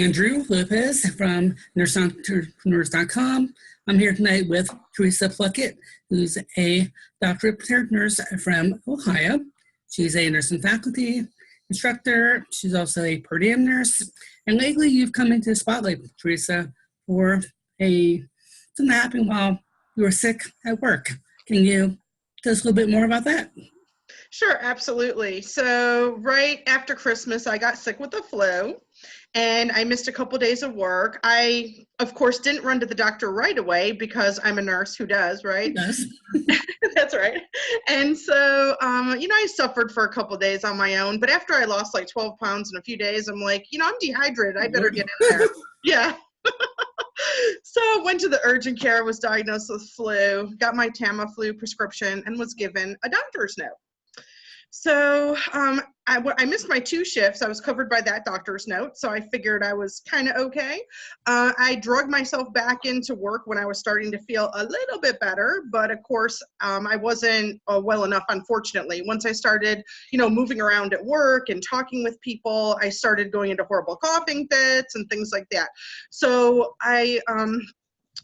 Andrew Lopez from nurse.com. I'm here tonight with Theresa Puckett, who's a doctorate nurse from Ohio. She's a nursing faculty instructor. She's also a per diem nurse. And lately you've come into the spotlight, Theresa, for something that happened while you were sick at work. Can you tell us a little bit more about that? Sure, absolutely. So right after Christmas, I got sick with the flu and I missed a couple days of work. I, of course, didn't run to the doctor right away because I'm a nurse. Who does, right? Who does? That's right. And so, I suffered for a couple days on my own. But after I lost like 12 pounds in a few days, I'm like, I'm dehydrated. I better get in there. Yeah. So I went to the urgent care, was diagnosed with flu, got my Tamiflu prescription, and was given a doctor's note. So I missed my 2 shifts. I was covered by that doctor's note, so I figured I was kind of okay. I drugged myself back into work when I was starting to feel a little bit better, but of course, I wasn't well enough, unfortunately. Once I started, moving around at work and talking with people, I started going into horrible coughing fits and things like that. So I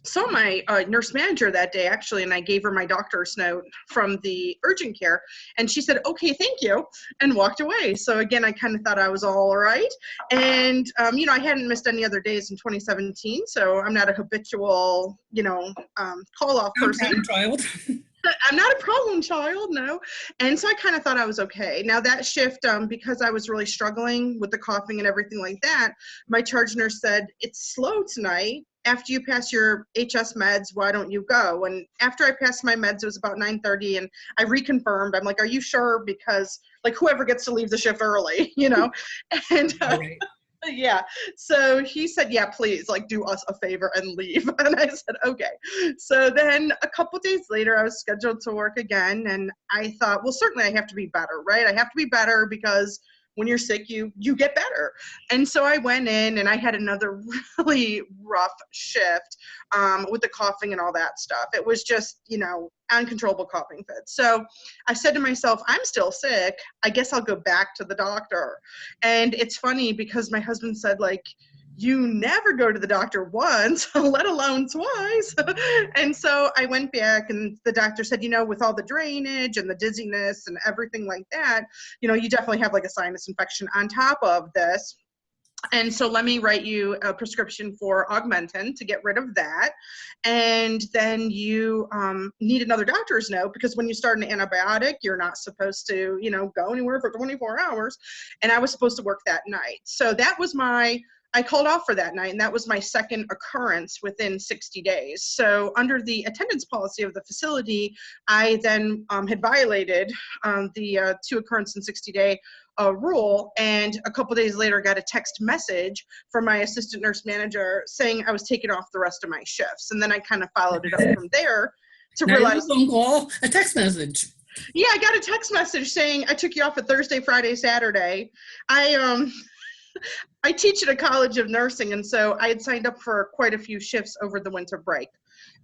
saw my nurse manager that day, actually, and I gave her my doctor's note from the urgent care, and she said, okay, thank you, and walked away. So again, I kind of thought I was all right. And, I hadn't missed any other days in 2017, so I'm not a habitual, call-off person. Child. I'm not a problem child, no. And so I kind of thought I was okay. Now that shift, because I was really struggling with the coughing and everything like that, my charge nurse said, it's slow tonight. After you pass your HS meds, why don't you go? And after I passed my meds, it was about 9:30, and I reconfirmed. I'm like, are you sure? Because whoever gets to leave the shift early, And Right. yeah, so he said, yeah, please, do us a favor and leave. And I said, okay. So then a couple days later, I was scheduled to work again, and I thought, well, certainly I have to be better, right? I have to be better because when you're sick, you get better. And so I went in and I had another really rough shift with the coughing and all that stuff. It was just, uncontrollable coughing fits. So I said to myself, I'm still sick. I guess I'll go back to the doctor. And it's funny because my husband said, you never go to the doctor once, let alone twice. And so I went back and the doctor said, with all the drainage and the dizziness and everything like that, you definitely have a sinus infection on top of this. And so let me write you a prescription for Augmentin to get rid of that. And then you need another doctor's note because when you start an antibiotic, you're not supposed to, go anywhere for 24 hours. And I was supposed to work that night. So that was I called off for that night, and that was my second occurrence within 60 days. So under the attendance policy of the facility, I then had violated the 2 occurrence in 60-day rule, and a couple days later got a text message from my assistant nurse manager saying I was taking off the rest of my shifts. And then I kind of followed it up from there to realize— a phone call, a text message. Yeah, I got a text message saying I took you off at Thursday, Friday, Saturday. I teach at a college of nursing, and so I had signed up for quite a few shifts over the winter break.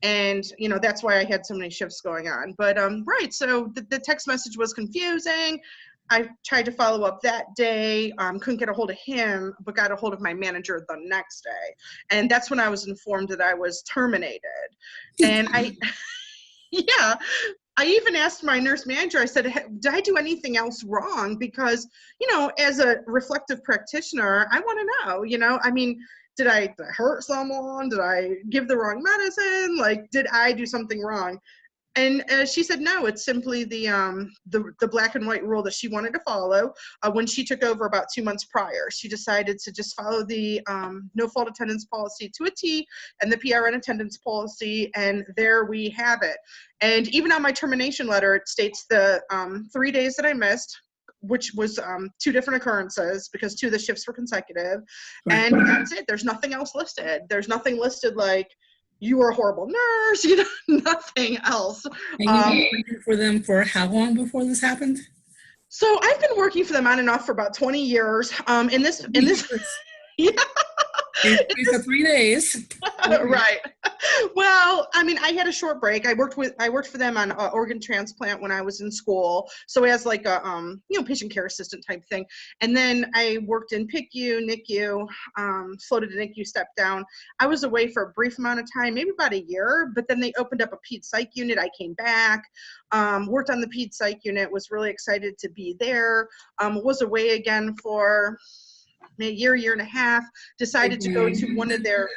And, that's why I had so many shifts going on. But, right, so the text message was confusing. I tried to follow up that day, couldn't get a hold of him, but got a hold of my manager the next day. And that's when I was informed that I was terminated. And yeah. I even asked my nurse manager, I said, did I do anything else wrong? Because, as a reflective practitioner, I want to know, did I hurt someone? Did I give the wrong medicine? Did I do something wrong? And she said, no, it's simply the black and white rule that she wanted to follow. When she took over about 2 months prior, she decided to just follow the no fault attendance policy to a T and the PRN attendance policy. And there we have it. And even on my termination letter, it states the 3 days that I missed, which was 2 different occurrences because 2 of the shifts were consecutive. Right. And that's it. There's nothing else listed. There's nothing listed you were a horrible nurse, nothing else. And you've been working for them for how long before this happened? So I've been working for them on and off for about 20 years. In this, yeah. For 3 days. Right. Well, I mean, I had a short break. I worked for them on organ transplant when I was in school. So as like a, patient care assistant type thing. And then I worked in PICU, NICU, floated to NICU, stepped down. I was away for a brief amount of time, maybe about a year, but then they opened up a ped psych unit. I came back, worked on the ped psych unit, was really excited to be there, was away again for a year and a half, decided to go to one of their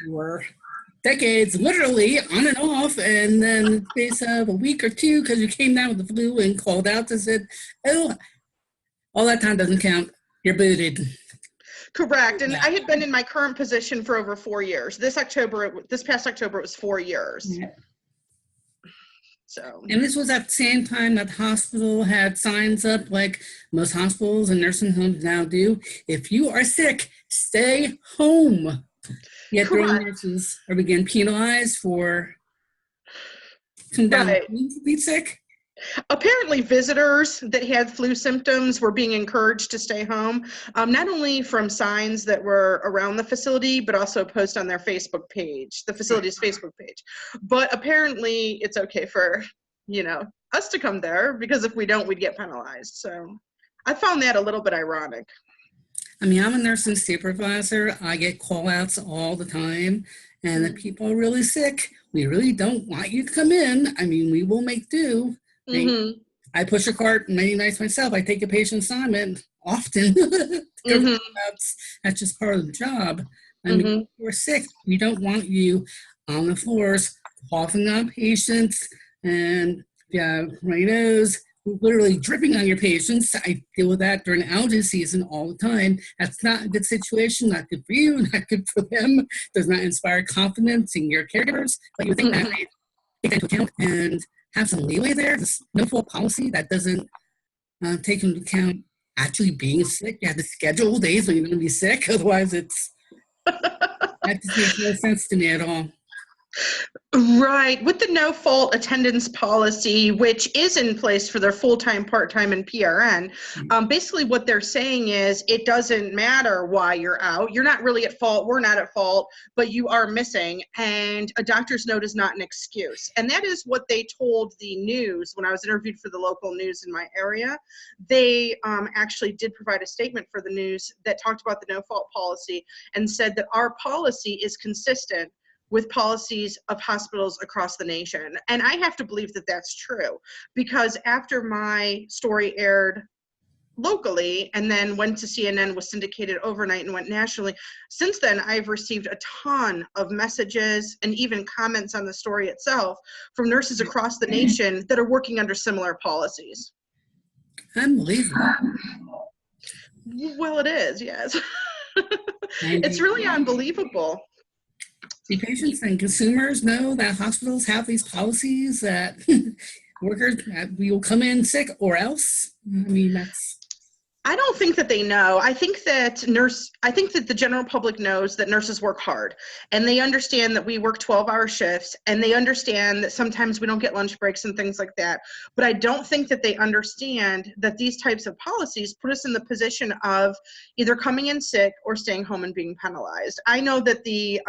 decades, literally on and off, and then in the space of a week or two, because you came down with the flu and called out and said, oh, all that time doesn't count, you're booted. Correct. And I had been in my current position for over 4 years. This past October, it was 4 years. Yeah. So. And this was at the same time that the hospital had signs up like most hospitals and nursing homes now do. If you are sick, stay home. Yet their own nurses are being penalized for coming down to be sick. Apparently, visitors that had flu symptoms were being encouraged to stay home, not only from signs that were around the facility, but also post on their Facebook page, the facility's Facebook page. But apparently, it's okay for, us to come there, because if we don't, we'd get penalized. So I found that a little bit ironic. I mean, I'm a nursing supervisor. I get call-outs all the time. And if people are really sick, we really don't want you to come in. I mean, we will make do. Mm-hmm. I push a cart many nights myself. I take a patient assignment often. That's just part of the job. I mean, if you're sick, we don't want you on the floors coughing on patients and runny nose, literally dripping on your patients. I deal with that during allergy season all the time. That's not a good situation, not good for you, not good for them. Does not inspire confidence in your caregivers. But you think that they take that into account and have some leeway there. This no-fault policy that doesn't take into account actually being sick. You have to schedule days when you're going to be sick. Otherwise, that just makes no sense to me at all. Right. With the no-fault attendance policy, which is in place for their full-time, part-time, and PRN, basically what they're saying is it doesn't matter why you're out. You're not really at fault. We're not at fault, but you are missing, and a doctor's note is not an excuse. And that is what they told the news when I was interviewed for the local news in my area. They actually did provide a statement for the news that talked about the no-fault policy and said that our policy is consistent with policies of hospitals across the nation. And I have to believe that that's true, because after my story aired locally and then went to CNN, was syndicated overnight and went nationally, since then I've received a ton of messages and even comments on the story itself from nurses across the nation that are working under similar policies. Unbelievable. Well, it is, yes. It's really unbelievable. Do patients and consumers know that hospitals have these policies that workers will come in sick or else? I mean, I don't think that they know. I think that the general public knows that nurses work hard, and they understand that we work 12-hour shifts, and they understand that sometimes we don't get lunch breaks and things like that. But I don't think that they understand that these types of policies put us in the position of either coming in sick or staying home and being penalized. I know that the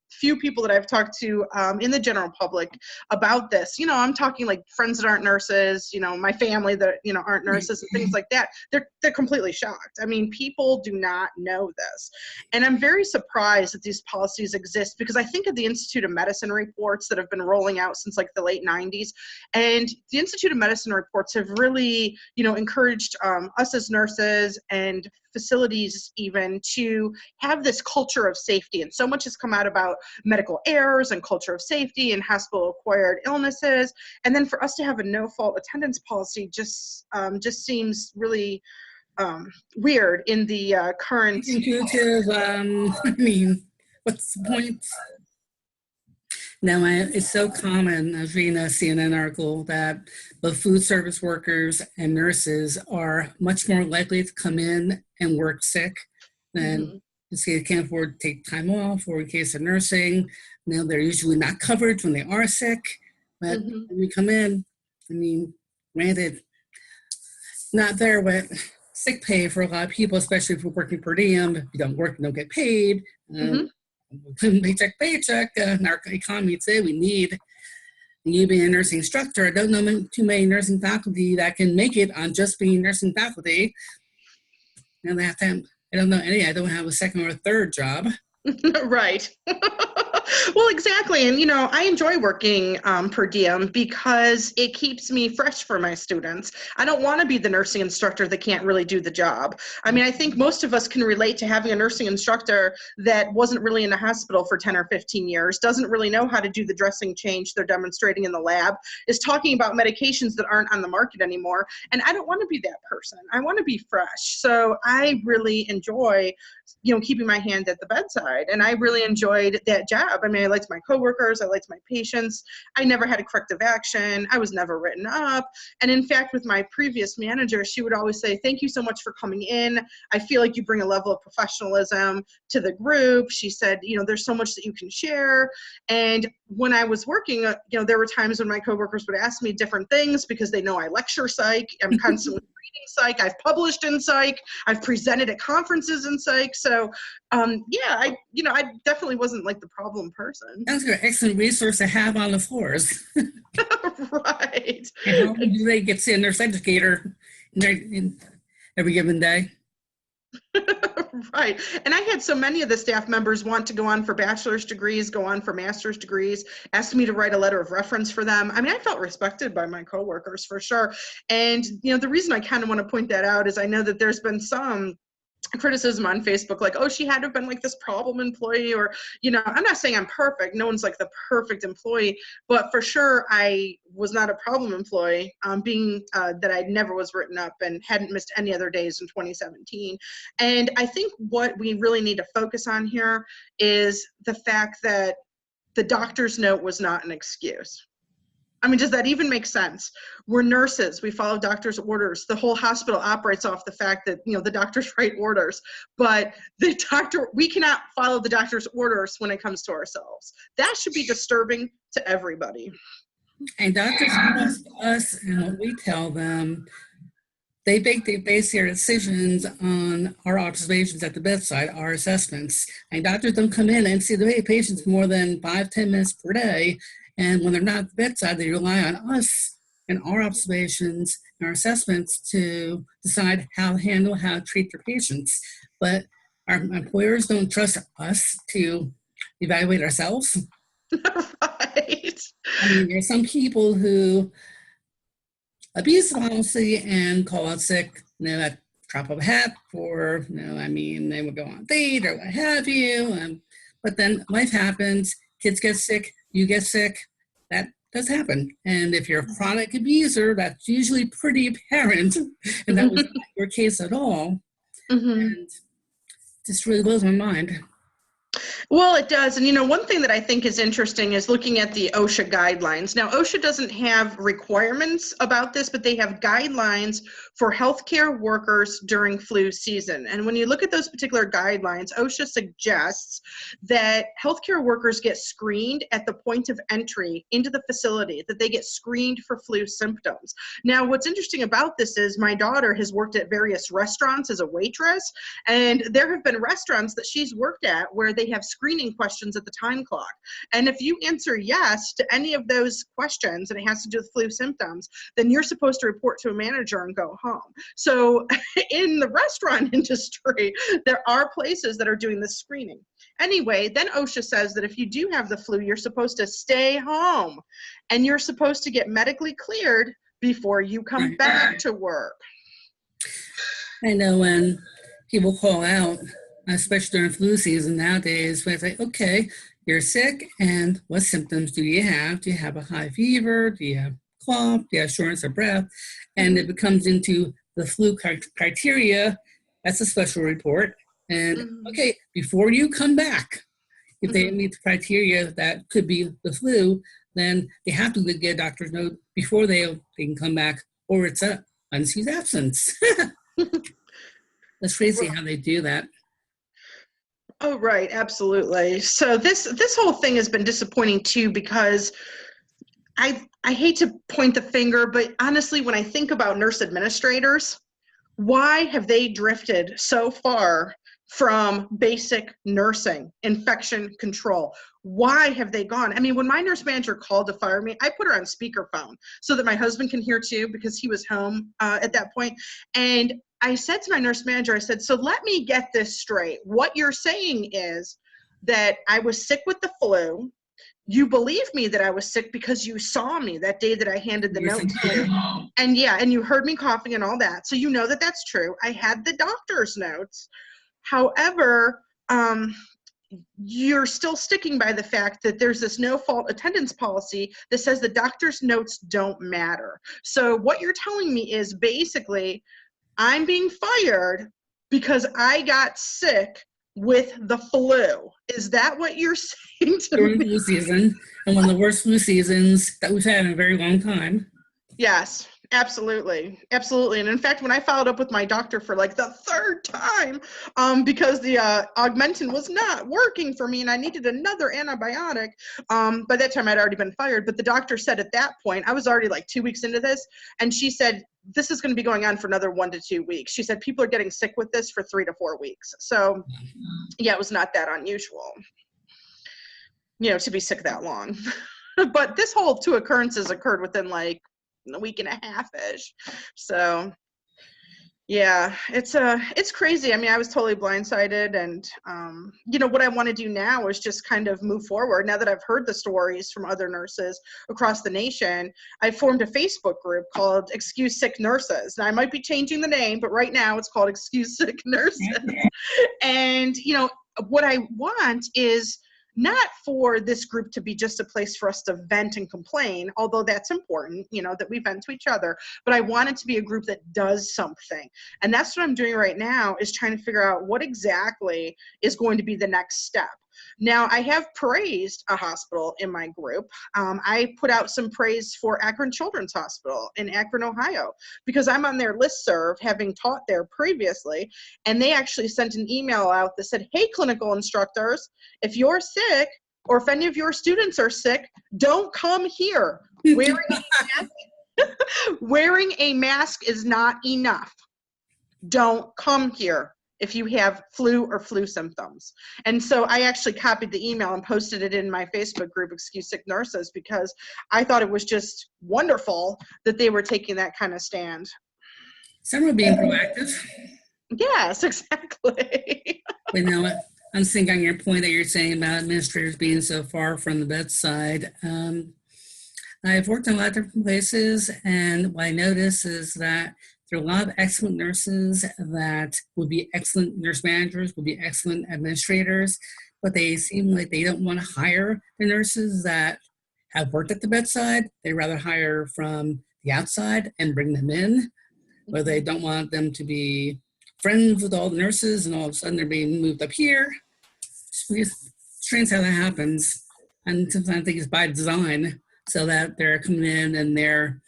few people that I've talked to in the general public about this, I'm talking like friends that aren't nurses, my family that, aren't nurses and things like that. They're completely shocked. I mean, people do not know this. And I'm very surprised that these policies exist, because I think of the Institute of Medicine reports that have been rolling out since like the late 90s. And the Institute of Medicine reports have really, encouraged us as nurses and facilities even to have this culture of safety. And so much has come out about medical errors and culture of safety and hospital-acquired illnesses. And then for us to have a no-fault attendance policy just seems really weird in the current. Intuitive. I mean, what's the point? Now, it's so common. I was reading a CNN article that both food service workers and nurses are much more likely to come in and work sick than they can't afford to take time off, or in case of nursing, they're usually not covered when they are sick. But when we come in, I mean, granted, not there with sick pay for a lot of people, especially if we're working per diem. If you don't work, you don't get paid. paycheck, paycheck. In our economy today, we need you being a nursing instructor. I don't know too many nursing faculty that can make it on just being nursing faculty. And they have to have, I don't know any, I don't have a second or a third job. Right. Well, exactly. And, I enjoy working per diem because it keeps me fresh for my students. I don't want to be the nursing instructor that can't really do the job. I mean, I think most of us can relate to having a nursing instructor that wasn't really in the hospital for 10 or 15 years, doesn't really know how to do the dressing change they're demonstrating in the lab, is talking about medications that aren't on the market anymore. And I don't want to be that person. I want to be fresh. So I really enjoy keeping my hand at the bedside. And I really enjoyed that job. I mean, I liked my coworkers. I liked my patients. I never had a corrective action. I was never written up. And in fact, with my previous manager, she would always say, thank you so much for coming in. I feel like you bring a level of professionalism to the group. She said, there's so much that you can share. And when I was working, there were times when my coworkers would ask me different things because they know I lecture psych. I'm constantly reading psych. I've published in psych. I've presented at conferences in psych. So, I definitely wasn't like the problem person. That's an excellent resource to have on the floors. Right. And how do they get to see a nurse educator in every given day? Right. And I had so many of the staff members want to go on for bachelor's degrees, go on for master's degrees, asked me to write a letter of reference for them. I mean, I felt respected by my coworkers for sure. And, the reason I kind of want to point that out is I know that there's been some criticism on Facebook, like, oh, she had to have been like this problem employee, or, I'm not saying I'm perfect. No one's like the perfect employee, but for sure I was not a problem employee, being that I never was written up and hadn't missed any other days in 2017. And I think what we really need to focus on here is the fact that the doctor's note was not an excuse. I mean, does that even make sense? We're nurses. We follow doctor's orders. The whole hospital operates off the fact that, the doctors write orders. But we cannot follow the doctor's orders when it comes to ourselves. That should be disturbing to everybody. And doctors trust us and what we tell them. They base their decisions on our observations at the bedside, our assessments. And doctors don't come in and see the patients more than 5-10 minutes per day. And when they're not at the bedside, they rely on us and our observations and our assessments to decide how to treat their patients. But our employers don't trust us to evaluate ourselves. Right. I mean, there are some people who abuse the policy and call out sick, at drop of a hat, or, they would go on date or what have you. But then life happens, kids get sick, you get sick. That does happen. And if you're a chronic abuser, that's usually pretty apparent. And that was not your case at all. Mm-hmm. And just really blows my mind. Well, it does. And, one thing that I think is interesting is looking at the OSHA guidelines. Now, OSHA doesn't have requirements about this, but they have guidelines for healthcare workers during flu season. And when you look at those particular guidelines, OSHA suggests that healthcare workers get screened at the point of entry into the facility, that they get screened for flu symptoms. Now, what's interesting about this is my daughter has worked at various restaurants as a waitress, and there have been restaurants that she's worked at where they have screening questions at the time clock. And if you answer yes to any of those questions and it has to do with flu symptoms, then you're supposed to report to a manager and go home. So in the restaurant industry, there are places that are doing this screening. Anyway, then OSHA says that if you do have the flu, you're supposed to stay home and you're supposed to get medically cleared before you come back to work. I know when people call out, especially during flu season nowadays, we say, okay, you're sick, and what symptoms do you have? Do you have a high fever? Do you have cough? Do you have shortness of breath? And it becomes into the flu criteria. That's a special report. And okay, before you come back, if they meet the criteria that could be the flu, then they have to get a doctor's note before they can come back, or it's an unexcused absence. That's crazy how they do that. Oh, right. Absolutely. So this whole thing has been disappointing too, because I hate to point the finger, but honestly, when I think about nurse administrators, why have they drifted so far from basic nursing, infection control. Why have they gone? I mean, when my nurse manager called to fire me, I put her on speakerphone so that my husband can hear too, because he was home at that point. And I said to my nurse manager, I said, so let me get this straight. What you're saying is that I was sick with the flu. You believe me that I was sick because you saw me that day that I handed the note to you. And yeah, and you heard me coughing and all that. So you know that that's true. I had the doctor's notes. However, you're still sticking by the fact that there's this no-fault attendance policy that says the doctor's notes don't matter. So what you're telling me is basically I'm being fired because I got sick with the flu. Is that what you're saying to During me? flu season, and one of the worst flu seasons that we've had in a very long time. Yes, absolutely. Absolutely. And in fact, when I followed up with my doctor for like the third time, because the Augmentin was not working for me and I needed another antibiotic, by that time I'd already been fired. But the doctor said at that point, I was already like 2 weeks into this, and she said, this is going to be going on for another 1 to 2 weeks. She said, people are getting sick with this for 3 to 4 weeks. So yeah, it was not that unusual, to be sick that long. But this whole 2 occurrences occurred within like a week and a half-ish. So yeah, it's crazy. I mean, I was totally blindsided, and what I want to do now is just kind of move forward. Now that I've heard the stories from other nurses across the nation, I formed a Facebook group called Excuse Sick Nurses. Now I might be changing the name, but right now it's called Excuse Sick Nurses. And what I want is not for this group to be just a place for us to vent and complain, although that's important, that we vent to each other, but I want it to be a group that does something. And that's what I'm doing right now, is trying to figure out what exactly is going to be the next step. Now, I have praised a hospital in my group. I put out some praise for Akron Children's Hospital in Akron, Ohio, because I'm on their listserv, having taught there previously, and they actually sent an email out that said, hey, clinical instructors, if you're sick or if any of your students are sick, don't come here. Wearing a mask is not enough. Don't come here if you have flu or flu symptoms. And so I actually copied the email and posted it in my Facebook group, Excuse Sick Nurses, because I thought it was just wonderful that they were taking that kind of stand. Some are being proactive. Yes, exactly. But I'm thinking on your point that you're saying about administrators being so far from the bedside. I've worked in a lot of different places, and what I notice is that there are a lot of excellent nurses that would be excellent nurse managers, would be excellent administrators, but they seem like they don't want to hire the nurses that have worked at the bedside. They rather hire from the outside and bring them in, or they don't want them to be friends with all the nurses, and all of a sudden they're being moved up here. It's strange how that happens, and sometimes I think it's by design, so that they're coming in and they're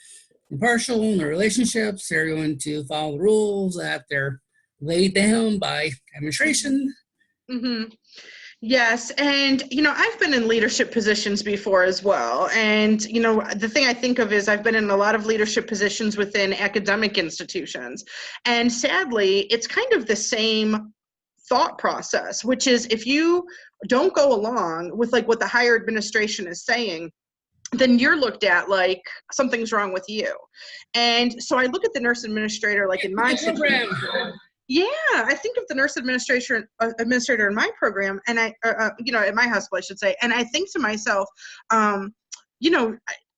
impartial in their relationships. They're going to follow the rules that they're laid down by administration. Mm-hmm. Yes, and I've been in leadership positions before as well, and the thing I think of is I've been in a lot of leadership positions within academic institutions, and sadly it's kind of the same thought process, which is if you don't go along with like what the higher administration is saying, then you're looked at like something's wrong with you. And so I look at the nurse administrator like in my situation. Yeah, I think of the nurse administrator in my program, and I, at my hospital, I should say, and I think to myself,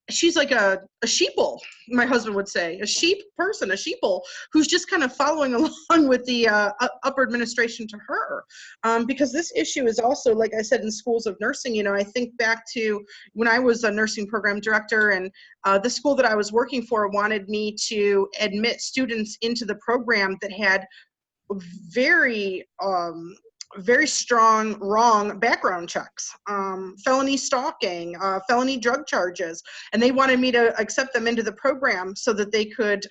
she's like a sheeple, my husband would say, a sheeple who's just kind of following along with the upper administration to her. Because this issue is also, like I said, in schools of nursing, I think back to when I was a nursing program director, and the school that I was working for wanted me to admit students into the program that had very strong wrong background checks, felony stalking, felony drug charges, and they wanted me to accept them into the program so that they could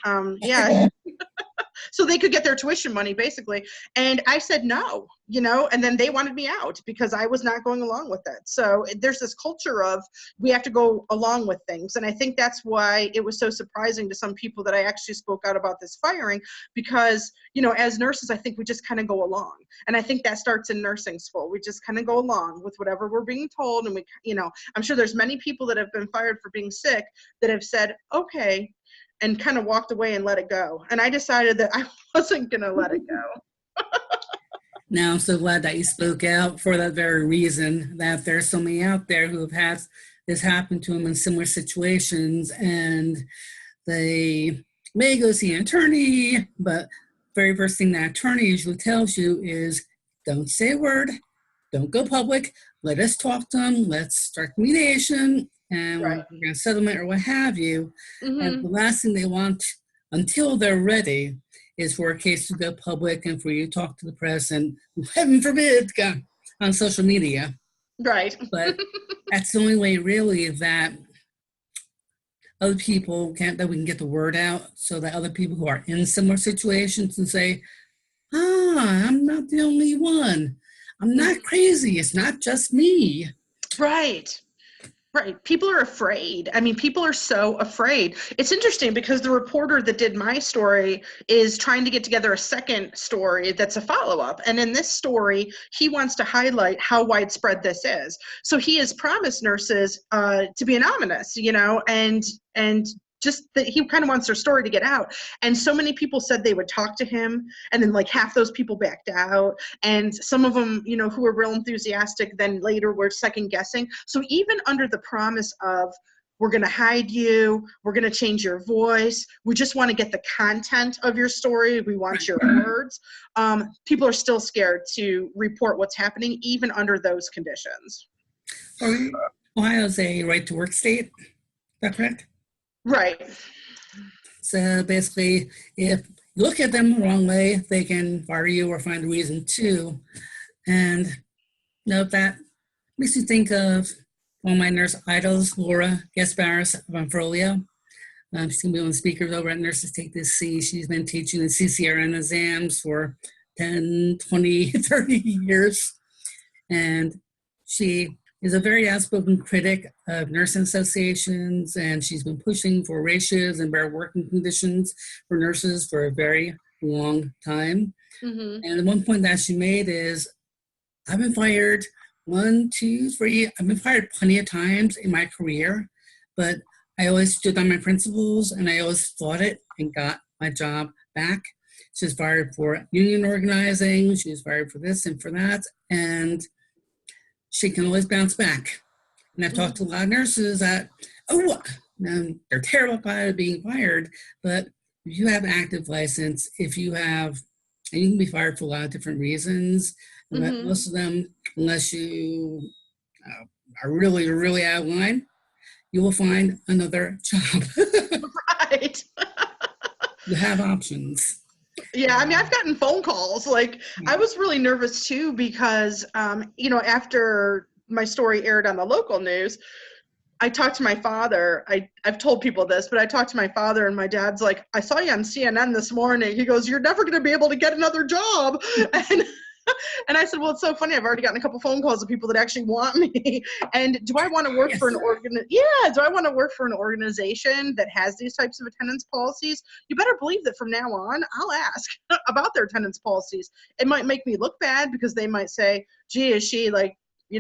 so they could get their tuition money basically. And I said no, and then they wanted me out because I was not going along with it. So there's this culture of we have to go along with things. And I think that's why it was so surprising to some people that I actually spoke out about this firing, because, as nurses, I think we just kind of go along. And I think that starts in nursing school. We just kind of go along with whatever we're being told. And I'm sure there's many people that have been fired for being sick that have said, okay, and kind of walked away and let it go. And I decided that I wasn't going to let it go. Now, I'm so glad that you spoke out for that very reason, that there's so many out there who have had this happen to them in similar situations, and they may go see an attorney, but very first thing that attorney usually tells you is, don't say a word, don't go public, let us talk to them, let's start mediation, and Right. we're going to settlement or what have you. Mm-hmm. And the last thing they want until they're ready is for a case to go public and for you to talk to the press and, heaven forbid, go on social media. Right. But that's the only way really that other people that we can get the word out, so that other people who are in similar situations and say, I'm not the only one. I'm not crazy. It's not just me. Right. Right. People are afraid. I mean, people are so afraid. It's interesting because the reporter that did my story is trying to get together a second story that's a follow-up. And in this story, he wants to highlight how widespread this is. So he has promised nurses to be anonymous, and just that he kind of wants their story to get out. And so many people said they would talk to him, and then like half those people backed out. And some of them, who were real enthusiastic, then later were second guessing. So even under the promise of, we're going to hide you, we're going to change your voice, we just want to get the content of your story, we want your words, people are still scared to report what's happening, even under those conditions. Ohio's a right-to-work state. Is that correct? Right. So basically, if you look at them the wrong way, they can fire you or find a reason to. And that makes you think of one of my nurse idols, Laura Gasparis of Anfrolio. She's going to be one of the speakers over at Nurses Take This C. She's been teaching the CCRN exams for 10, 20, 30 years. And she is a very outspoken critic of nursing associations, and she's been pushing for ratios and better working conditions for nurses for a very long time. Mm-hmm. And one point that she made is, I've been fired 1, 2, 3. I've been fired plenty of times in my career, but I always stood on my principles and I always fought it and got my job back. She was fired for union organizing. She was fired for this and for that. And she can always bounce back. And I've talked to a lot of nurses that, they're terrified of being fired, but if you have an active license, and you can be fired for a lot of different reasons, but most of them, unless you are really, really out of line, you will find another job. Right. You have options. Yeah, I mean, I've gotten phone calls. Like, I was really nervous too because, after my story aired on the local news, I talked to my father. I've told people this, but I talked to my father, and my dad's like, I saw you on CNN this morning. He goes, you're never going to be able to get another job. And I said, well, it's so funny. I've already gotten a couple phone calls of people that actually want me. And do I want to work for an do I want to work for an organization that has these types of attendance policies? You better believe that from now on, I'll ask about their attendance policies. It might make me look bad because they might say, gee, is she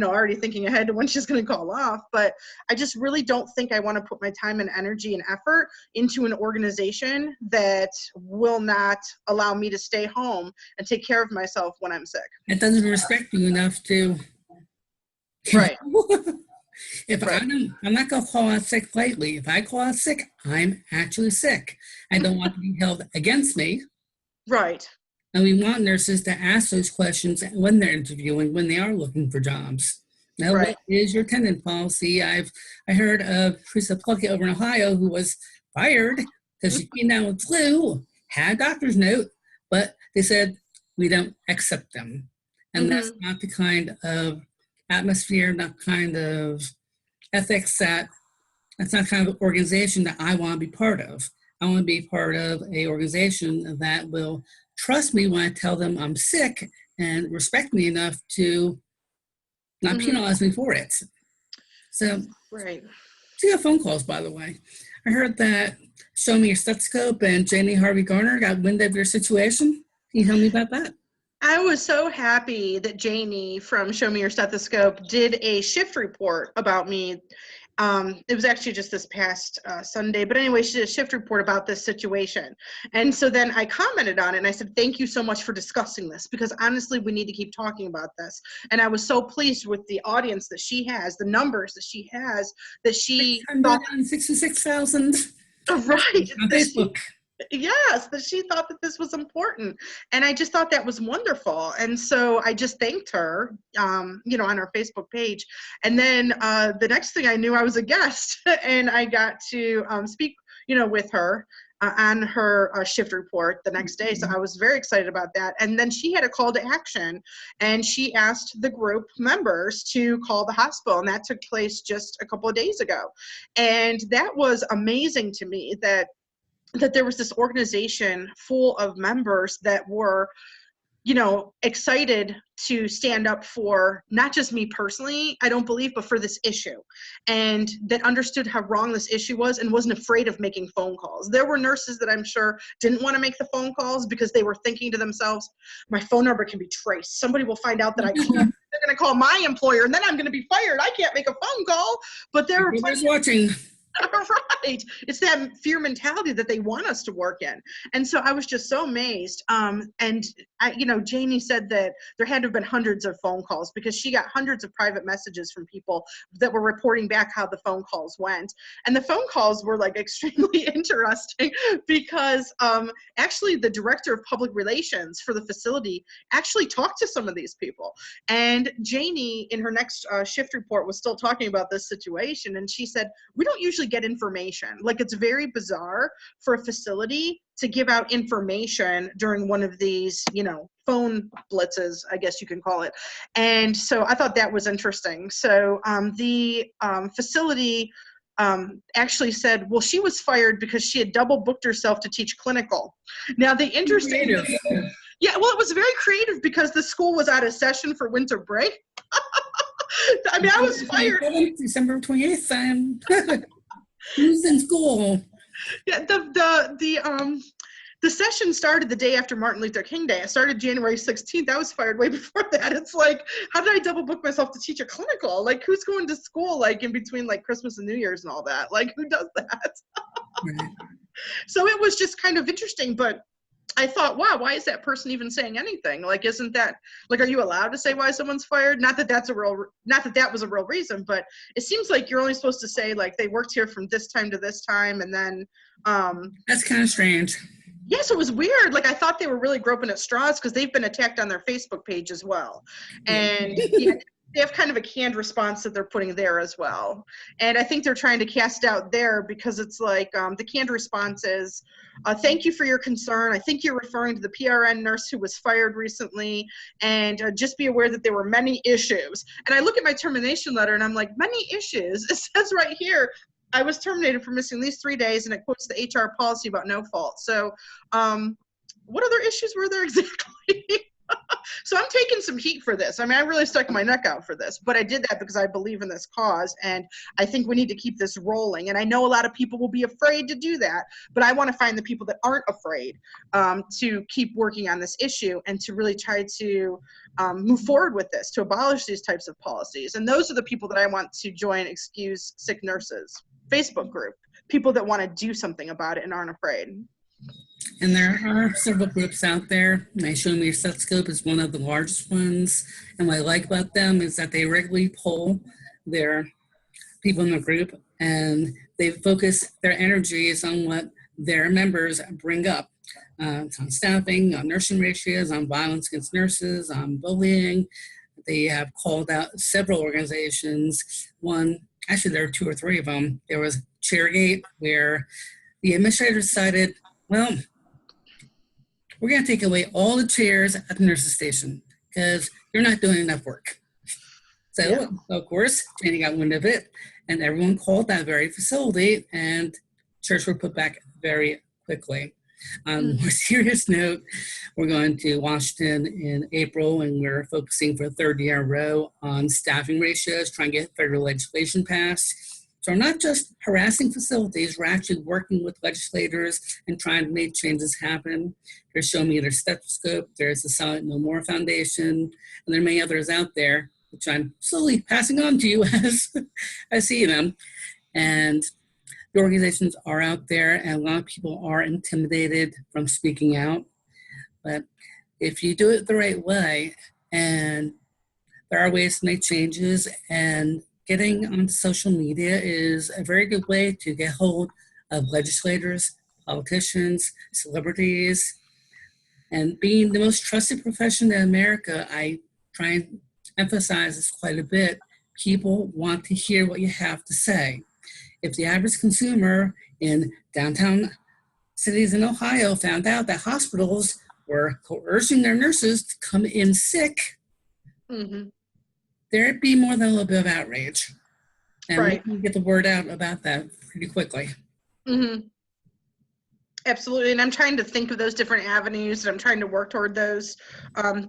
already thinking ahead to when she's going to call off. But I just really don't think I want to put my time and energy and effort into an organization that will not allow me to stay home and take care of myself when I'm sick. It doesn't respect you enough to. Right. I'm not going to call out sick lightly. If I call out sick, I'm actually sick. I don't want to be held against me. Right. And we want nurses to ask those questions when they're interviewing, when they are looking for jobs. Now, What is your attendance policy? I heard of Theresa Puckett over in Ohio who was fired because she came down with flu, had a doctor's note, but they said, we don't accept them. And that's not the kind of atmosphere, not kind of ethics that's not kind of organization that I want to be part of. I want to be part of a organization that will trust me when I tell them I'm sick and respect me enough to not penalize me for it. So, Right. two phone calls, by the way. I heard that Show Me Your Stethoscope and Janie Harvey Garner got wind of your situation. Can you tell me about that? I was so happy that Janie from Show Me Your Stethoscope did a shift report about me. It was actually just this past Sunday, but anyway, she did a shift report about this situation. And so then I commented on it and I said, thank you so much for discussing this, because honestly, we need to keep talking about this. And I was so pleased with the audience that she has, the numbers that she has, that she thought 66,000 right on Facebook. Yes, that she thought that this was important. And I just thought that was wonderful. And so I just thanked her, on our Facebook page. And then the next thing I knew, I was a guest and I got to speak, with her on her shift report the next day. So I was very excited about that. And then she had a call to action and she asked the group members to call the hospital. And that took place just a couple of days ago. And that was amazing to me that there was this organization full of members that were, excited to stand up for not just me personally, I don't believe, but for this issue, and that understood how wrong this issue was and wasn't afraid of making phone calls. There were nurses that I'm sure didn't want to make the phone calls because they were thinking to themselves, my phone number can be traced. Somebody will find out that I called. They're going to call my employer and then I'm going to be fired. I can't make a phone call. But there were plenty watching. Right. It's that fear mentality that they want us to work in. And so I was just so amazed. And Janie said that there had to have been hundreds of phone calls because she got hundreds of private messages from people that were reporting back how the phone calls went. And the phone calls were like extremely interesting because actually the director of public relations for the facility actually talked to some of these people. And Janie in her next shift report was still talking about this situation. And she said, we don't usually get information. Like, it's very bizarre for a facility to give out information during one of these, phone blitzes, I guess you can call it. And so I thought that was interesting. So the facility actually said, well, she was fired because she had double booked herself to teach clinical. Now, the interesting thing, yeah, well, it was very creative because the school was out of session for winter break. I mean, I was fired. December 28th. Who's in school? Yeah, the session started the day after Martin Luther King Day. I started January 16th. I was fired way before that. It's like, how did I double book myself to teach a clinical? Like, who's going to school like in between like Christmas and New Year's and all that? Like, who does that? Right. So it was just kind of interesting, but I thought, wow, why is that person even saying anything? Like, isn't that, like, are you allowed to say why someone's fired? Not that that was a real reason, but it seems like you're only supposed to say, like, they worked here from this time to this time, and then. That's kind of strange. Yeah, so it was weird. Like, I thought they were really groping at straws because they've been attacked on their Facebook page as well. And they have kind of a canned response that they're putting there as well. And I think they're trying to cast out there because it's like the canned response is, thank you for your concern. I think you're referring to the PRN nurse who was fired recently, and just be aware that there were many issues. And I look at my termination letter and I'm like, many issues? It says right here, I was terminated for missing at least 3 days, and it quotes the HR policy about no fault. So what other issues were there exactly? So I'm taking some heat for this. I mean, I really stuck my neck out for this, but I did that because I believe in this cause, and I think we need to keep this rolling. And I know a lot of people will be afraid to do that, but I want to find the people that aren't afraid to keep working on this issue and to really try to move forward with this, to abolish these types of policies. And those are the people that I want to join Excuse Sick Nurses Facebook group, people that want to do something about it and aren't afraid. And there are several groups out there. Show Me Your Stethoscope is one of the largest ones. And what I like about them is that they regularly poll their people in the group, and they focus their energies on what their members bring up. On staffing, on nursing ratios, on violence against nurses, on bullying. They have called out several organizations. Actually, there are 2 or 3 of them. There was Chairgate, where the administrator decided, well, we're going to take away all the chairs at the nurses station because you're not doing enough work. So, of course, Janie got wind of it, and everyone called that very facility, and chairs were put back very quickly. On a more serious note, we're going to Washington in April, and we're focusing for a third year in a row on staffing ratios, trying to get federal legislation passed. So we're not just harassing facilities, we're actually working with legislators and trying to make changes happen. They're showing me their stethoscope, there's the Silent No More Foundation, and there are many others out there, which I'm slowly passing on to you as I see them. And the organizations are out there, and a lot of people are intimidated from speaking out. But if you do it the right way, and there are ways to make changes, and getting on social media is a very good way to get hold of legislators, politicians, celebrities, and being the most trusted profession in America, I try and emphasize this quite a bit. People want to hear what you have to say. If the average consumer in downtown cities in Ohio found out that hospitals were coercing their nurses to come in sick, there'd be more than a little bit of outrage. And we can get the word out about that pretty quickly. Absolutely, and I'm trying to think of those different avenues, and I'm trying to work toward those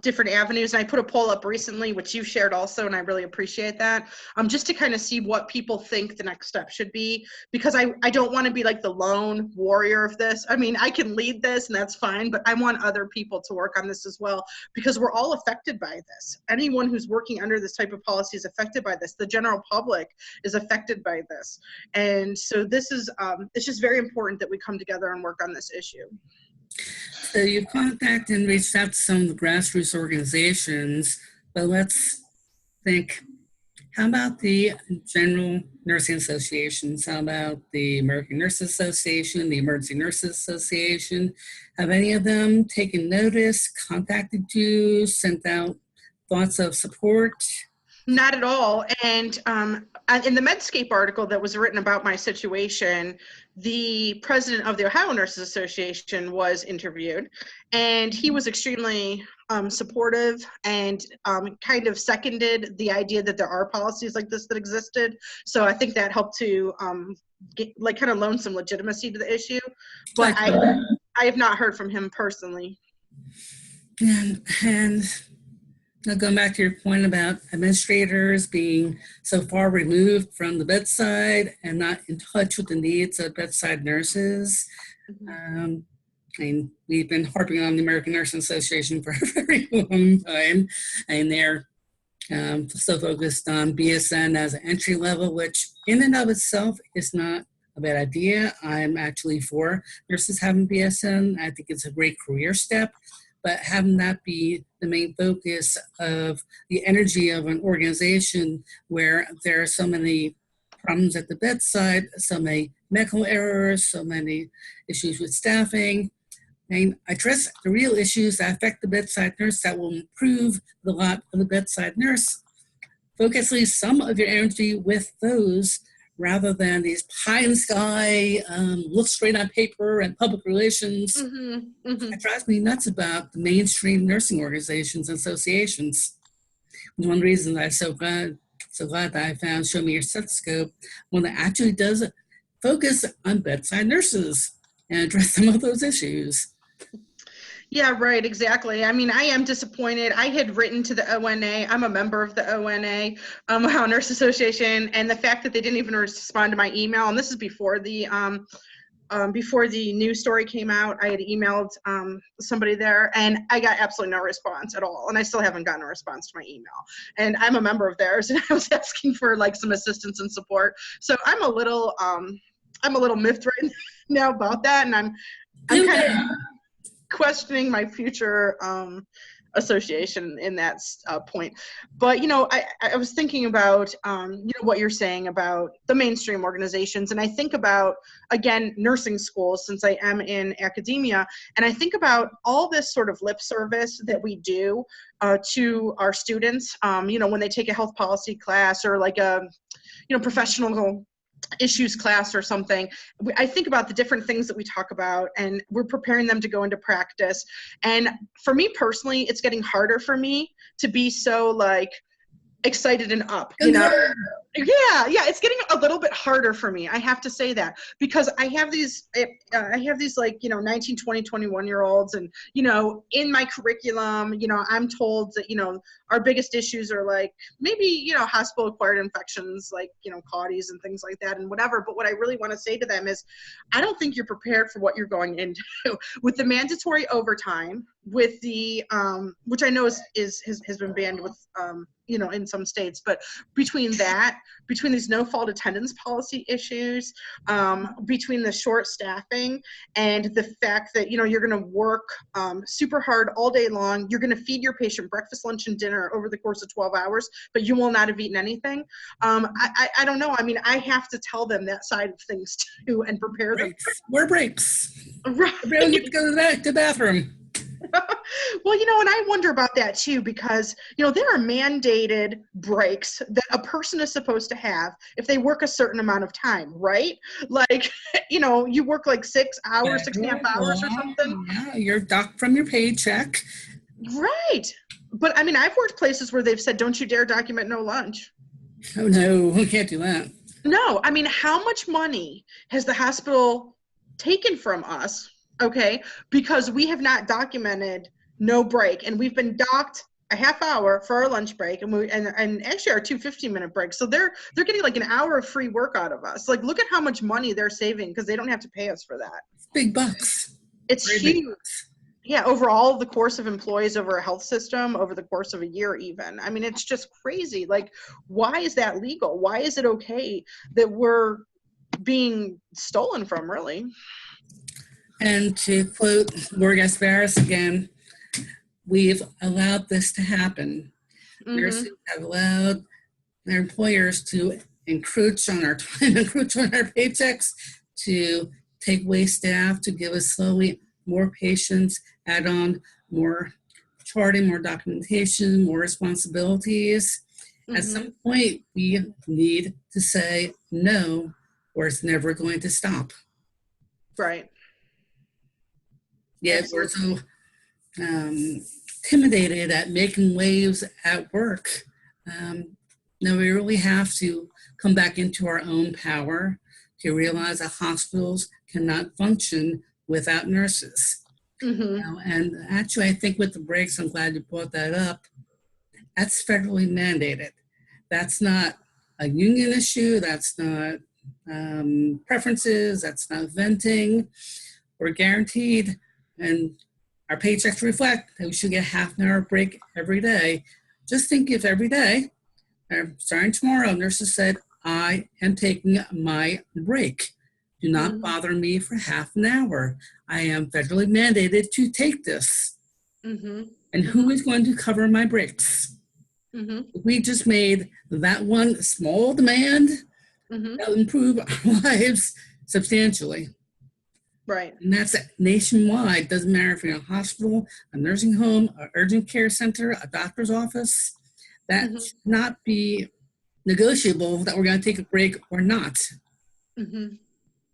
different avenues. And I put a poll up recently, which you shared also, and I really appreciate that, just to kind of see what people think the next step should be, because I don't want to be like the lone warrior of this. I mean, I can lead this, and that's fine, but I want other people to work on this as well, because we're all affected by this. Anyone who's working under this type of policy is affected by this. The general public is affected by this. And so this is, it's just very important that we come together and work on this issue. So you contacted and reached out to some of the grassroots organizations, but let's think, how about the general nursing associations? How about the American Nurses Association, the Emergency Nurses Association? Have any of them taken notice, contacted you, sent out thoughts of support? Not at all. And in the Medscape article that was written about my situation, the president of the Ohio Nurses Association was interviewed, and he was extremely supportive and kind of seconded the idea that there are policies like this that existed. So I think that helped to kind of loan some legitimacy to the issue. But I have not heard from him personally. And now going back to your point about administrators being so far removed from the bedside and not in touch with the needs of bedside nurses. And we've been harping on the American Nurses Association for a very long time, and they're so focused on BSN as an entry level, which in and of itself is not a bad idea. I'm actually for nurses having BSN. I think it's a great career step. But having that be the main focus of the energy of an organization where there are so many problems at the bedside, so many medical errors, so many issues with staffing, and address the real issues that affect the bedside nurse that will improve the lot of the bedside nurse. Focus at least some of your energy with those rather than these pie-in-the-sky, look straight on paper and public relations. It drives me nuts about the mainstream nursing organizations and associations. One reason that I'm so glad that I found Show Me Your Stethoscope, one that actually does focus on bedside nurses and address some of those issues. Yeah, right, exactly. I mean, I am disappointed. I had written to the ONA. I'm a member of the ONA, Ohio Nurse Association, and the fact that they didn't even respond to my email, and this is before the news story came out. I had emailed somebody there, and I got absolutely no response at all, and I still haven't gotten a response to my email. And I'm a member of theirs, and I was asking for like some assistance and support. So I'm a little miffed right now about that, and I'm kind of questioning my future association in that point. But I was thinking about what you're saying about the mainstream organizations, and I think about, again, nursing schools, since I am in academia, and I think about all this sort of lip service that we do to our students when they take a health policy class or like a professional issues class or something. I think about the different things that we talk about, and we're preparing them to go into practice. And for me personally, it's getting harder for me to be so excited and up, you know? Yeah, it's getting a little bit harder for me. I have to say that, because I have these like, 19, 20, 21-year-olds, and, in my curriculum, I'm told that, our biggest issues are like maybe, hospital acquired infections, like, CAUTIs and things like that and whatever. But what I really want to say to them is, I don't think you're prepared for what you're going into with the mandatory overtime, with the, which I know has been banned with, in some states, but between these no-fault attendance policy issues, between the short staffing and the fact that, you're going to work super hard all day long, you're going to feed your patient breakfast, lunch, and dinner over the course of 12 hours, but you will not have eaten anything. I don't know. I mean, I have to tell them that side of things too and prepare them. We're breaks. Right. We don't get to go to the bathroom. Well, and I wonder about that too, because, there are mandated breaks that a person is supposed to have if they work a certain amount of time, right? Like, you work like 6 hours, 6.5 hours or something. Yeah, you're docked from your paycheck. Right. But I mean, I've worked places where they've said, don't you dare document no lunch. Oh, no, we can't do that. No, I mean, how much money has the hospital taken from us? Okay, because we have not documented no break, and we've been docked a half hour for our lunch break, and actually our 2 15-minute breaks. So they're getting like an hour of free work out of us. Like, look at how much money they're saving because they don't have to pay us for that. It's big bucks. It's huge. Yeah, over all the course of employees over a health system, over the course of a year even. I mean, it's just crazy. Like, why is that legal? Why is it okay that we're being stolen from, really? And to quote Borges Barris again, we've allowed this to happen. Mm-hmm. Nurses have allowed their employers to encroach on our time, encroach on our paychecks, to take away staff, to give us slowly more patients, add on more charting, more documentation, more responsibilities. Mm-hmm. At some point, we need to say no, or it's never going to stop. Right. Yet we're so intimidated at making waves at work. Now we really have to come back into our own power to realize that hospitals cannot function without nurses. Mm-hmm. And actually, I think with the breaks, I'm glad you brought that up. That's federally mandated. That's not a union issue. That's not preferences. That's not venting. We're guaranteed, and our paychecks reflect that we should get half an hour break every day. Just think if every day, starting tomorrow, nurses said, I am taking my break. Do not bother me for half an hour. I am federally mandated to take this. Mm-hmm. And who is going to cover my breaks? Mm-hmm. We just made that one small demand that will improve our lives substantially. Right. And that's nationwide. Doesn't matter if you're in a hospital, a nursing home, an urgent care center, a doctor's office. That should not be negotiable that we're going to take a break or not. Mm-hmm.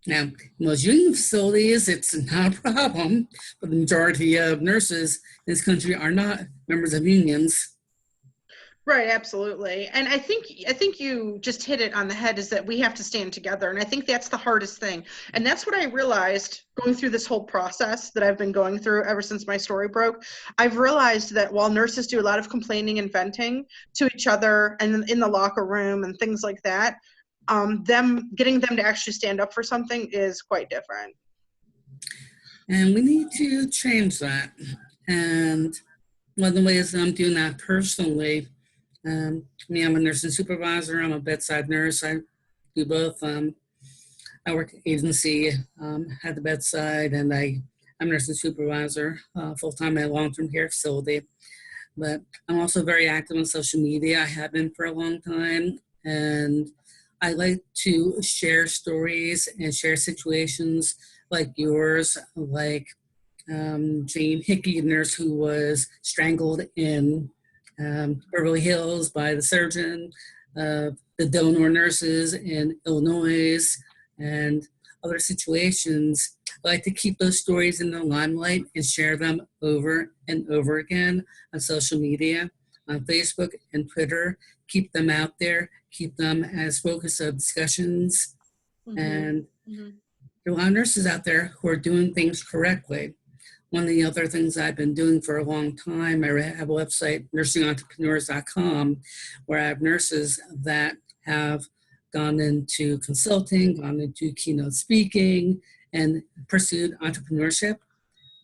Now, in most union facilities, it's not a problem, but the majority of nurses in this country are not members of unions. Right, absolutely. And I think you just hit it on the head, is that we have to stand together. And I think that's the hardest thing. And that's what I realized going through this whole process that I've been going through ever since my story broke. I've realized that while nurses do a lot of complaining and venting to each other and in the locker room and things like that, getting them to actually stand up for something is quite different. And we need to change that. And one of the ways that I'm doing that personally, I'm a nursing supervisor. I'm a bedside nurse. I do both. I work at agency at the bedside, and I'm a nursing supervisor full-time at a long-term care facility. But I'm also very active on social media. I have been for a long time, and I like to share stories and share situations like yours, like Jane Hickey, a nurse who was strangled in Beverly Hills by the surgeon, the donor nurses in Illinois, and other situations. I like to keep those stories in the limelight and share them over and over again on social media, on Facebook and Twitter, keep them out there, keep them as focus of discussions. And there are a lot of nurses out there who are doing things correctly. One of the other things I've been doing for a long time, I have a website, nursingentrepreneurs.com, where I have nurses that have gone into consulting, gone into keynote speaking, and pursued entrepreneurship.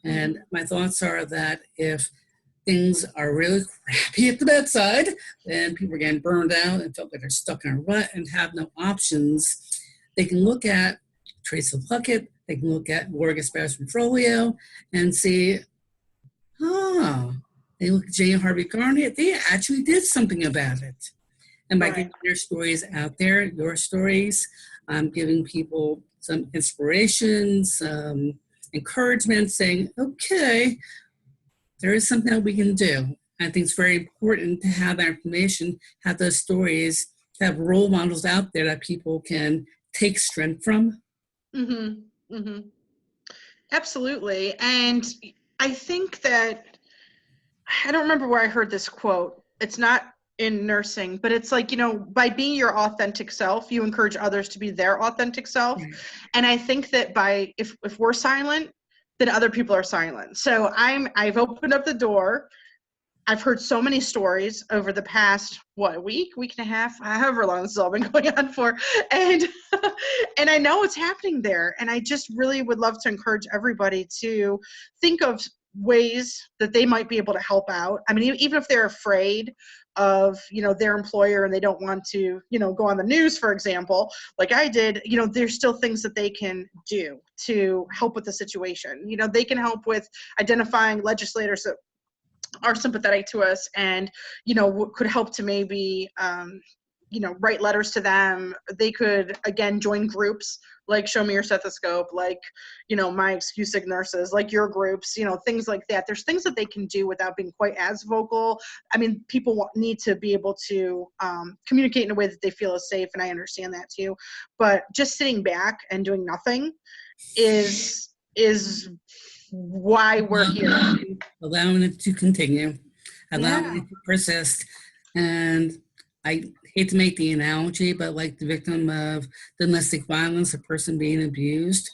And my thoughts are that if things are really crappy at the bedside and people are getting burned out and feel like they're stuck in a rut and have no options, they can look at Theresa Puckett, they can look at Laura Gaspar's portfolio and see, they look at Jane Harvey Garnett, they actually did something about it. And by getting their stories out there, your stories, giving people some inspiration, some encouragement, saying, okay, there is something that we can do. I think it's very important to have that information, have those stories, to have role models out there that people can take strength from. Absolutely. And I think that, I don't remember where I heard this quote. It's not in nursing, but it's like, by being your authentic self, you encourage others to be their authentic self. And I think that if we're silent, then other people are silent. So I've opened up the door. I've heard so many stories over the past, week and a half, however long this has all been going on for. And I know what's happening there. And I just really would love to encourage everybody to think of ways that they might be able to help out. I mean, even if they're afraid of, their employer and they don't want to, go on the news, for example, like I did, there's still things that they can do to help with the situation. They can help with identifying legislators that are sympathetic to us and, could help to maybe, write letters to them. They could, again, join groups like Show Me Your Stethoscope, like, My Excuse Sick Nurses, like your groups, things like that. There's things that they can do without being quite as vocal. I mean, people need to be able to communicate in a way that they feel is safe, and I understand that too. But just sitting back and doing nothing is why we're here. Allowing it to continue, allowing it to persist. And I hate to make the analogy, but like the victim of domestic violence, a person being abused,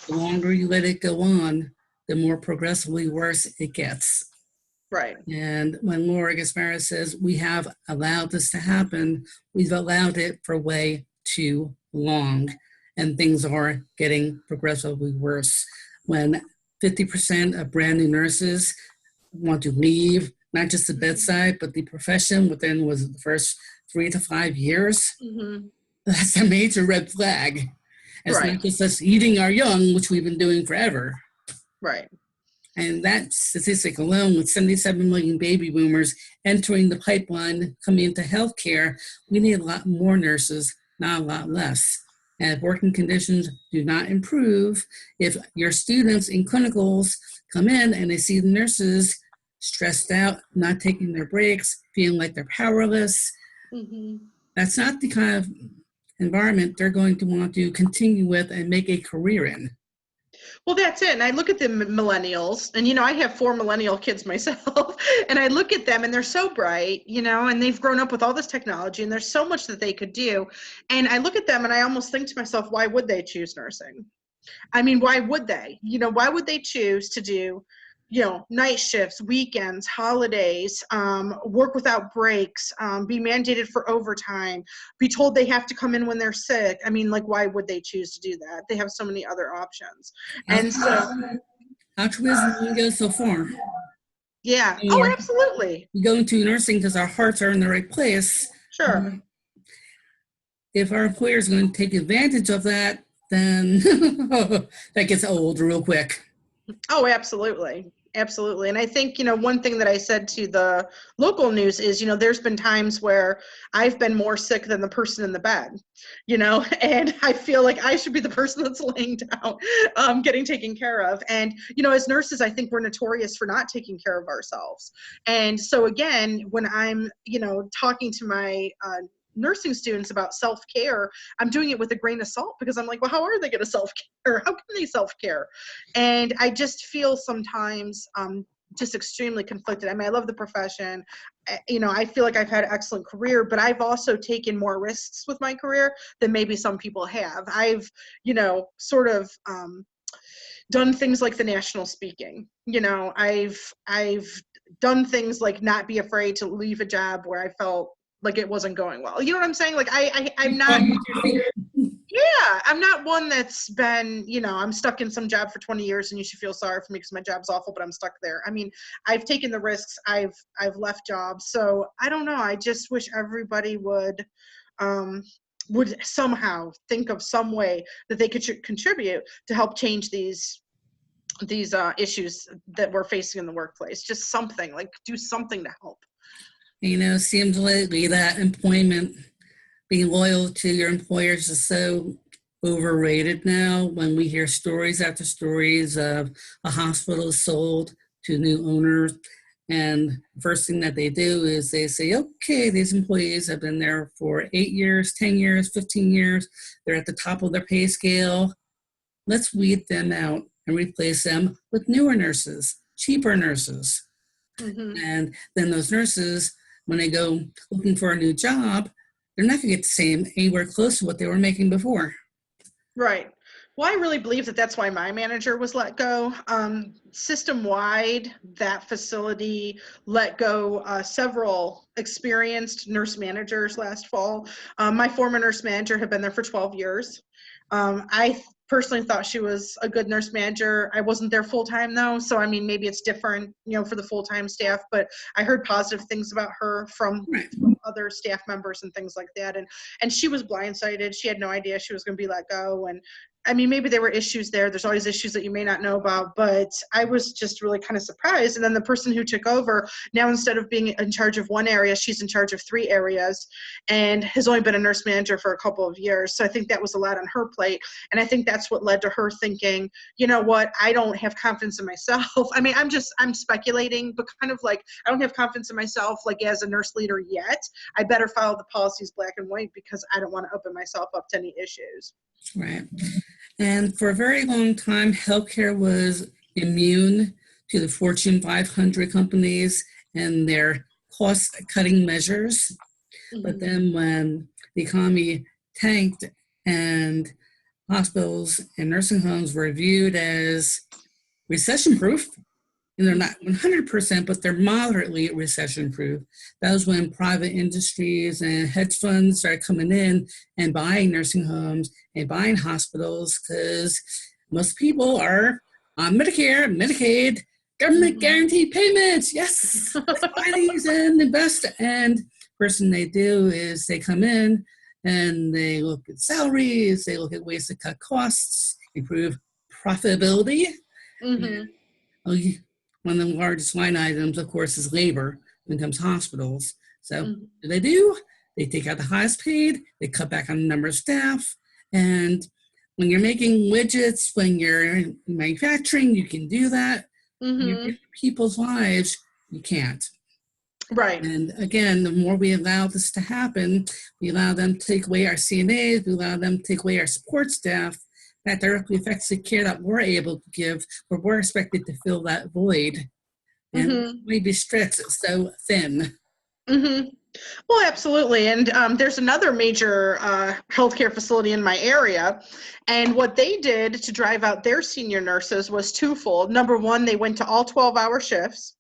the longer you let it go on, the more progressively worse it gets. Right. And when Laura Gaspar says, we have allowed this to happen, we've allowed it for way too long. And things are getting progressively worse. When 50% of brand new nurses want to leave, not just the bedside, but the profession within the first 3 to 5 years. That's a major red flag. It's not just us eating our young, which we've been doing forever. Right. And that statistic alone, with 77 million baby boomers entering the pipeline, coming into healthcare, we need a lot more nurses, not a lot less. And if working conditions do not improve, if your students in clinicals come in and they see the nurses stressed out, not taking their breaks, feeling like they're powerless, that's not the kind of environment they're going to want to continue with and make a career in. Well, that's it. And I look at the millennials, and, I have 4 millennial kids myself, and I look at them and they're so bright, and they've grown up with all this technology and there's so much that they could do. And I look at them and I almost think to myself, why would they choose nursing? I mean, why would they? Why would they choose to do, night shifts, weekends, holidays, work without breaks, be mandated for overtime, be told they have to come in when they're sick? I mean, like, why would they choose to do that? They have so many other options. And so altruism only goes so far. Yeah. Oh, absolutely. We go into nursing because our hearts are in the right place. Sure. If our employer is going to take advantage of that, then that gets old real quick. Oh, absolutely. Absolutely. And I think, one thing that I said to the local news is, there's been times where I've been more sick than the person in the bed, and I feel like I should be the person that's laying down, getting taken care of. And, as nurses, I think we're notorious for not taking care of ourselves. And so again, when I'm, talking to my nursing students about self-care, I'm doing it with a grain of salt, because I'm like, well, how are they going to self-care? How can they self-care? And I just feel sometimes just extremely conflicted. I mean, I love the profession. I feel like I've had an excellent career, but I've also taken more risks with my career than maybe some people have. I've, sort of done things like the national speaking. I've done things like not be afraid to leave a job where I felt like it wasn't going well. You know what I'm saying? Like I'm not. Yeah, I'm not one that's been, I'm stuck in some job for 20 years and you should feel sorry for me because my job's awful, but I'm stuck there. I mean, I've taken the risks. I've left jobs. So I don't know. I just wish everybody would somehow think of some way that they could contribute to help change these issues that we're facing in the workplace. Just something, like do something to help. Seems lately that employment, being loyal to your employers is so overrated now when we hear stories after stories of a hospital sold to new owners. And first thing that they do is they say, okay, these employees have been there for 8 years, 10 years, 15 years. They're at the top of their pay scale. Let's weed them out and replace them with newer nurses, cheaper nurses. Mm-hmm. And then those nurses, when they go looking for a new job, they're not going to get the same anywhere close to what they were making before. Right. Well, I really believe that that's why my manager was let go. System-wide, that facility let go several experienced nurse managers last fall. My former nurse manager had been there for 12 years. I personally thought she was a good nurse manager. I wasn't there full-time though, so I mean, maybe it's different, for the full-time staff, but I heard positive things about her from other staff members and things like that. And she was blindsided. She had no idea she was going to be let go. And I mean, maybe there were issues there. There's always issues that you may not know about, but I was just really kind of surprised. And then the person who took over, now instead of being in charge of one area, she's in charge of 3 areas and has only been a nurse manager for a couple of years. So I think that was a lot on her plate. And I think that's what led to her thinking, you know what, I don't have confidence in myself. I mean, I'm speculating, but kind of like, I don't have confidence in myself, like as a nurse leader yet. I better follow the policies black and white because I don't want to open myself up to any issues. Right. And for a very long time, healthcare was immune to the Fortune 500 companies and their cost-cutting measures. Mm-hmm. But then when the economy tanked and hospitals and nursing homes were viewed as recession-proof, and they're not 100%, but they're moderately recession-proof. That was when private industries and hedge funds started coming in and buying nursing homes and buying hospitals because most people are on Medicare, Medicaid, government guaranteed payments. Yes, let's buy these and invest. And first thing they do is they come in and they look at salaries, they look at ways to cut costs, improve profitability. Mm-hmm. One of the largest line items, of course, is labor when it comes to hospitals. So what do? They take out the highest paid, they cut back on the number of staff, and when you're making widgets, when you're manufacturing, you can do that. Mm-hmm. When you're in people's lives, you can't. Right. And again, the more we allow this to happen, we allow them to take away our CNAs, we allow them to take away our support staff, that directly affects the care that we're able to give, where we're expected to fill that void. And we be stretched so thin. Mm-hmm. Well, absolutely. And there's another major healthcare facility in my area. And what they did to drive out their senior nurses was twofold. Number one, they went to all 12-hour shifts.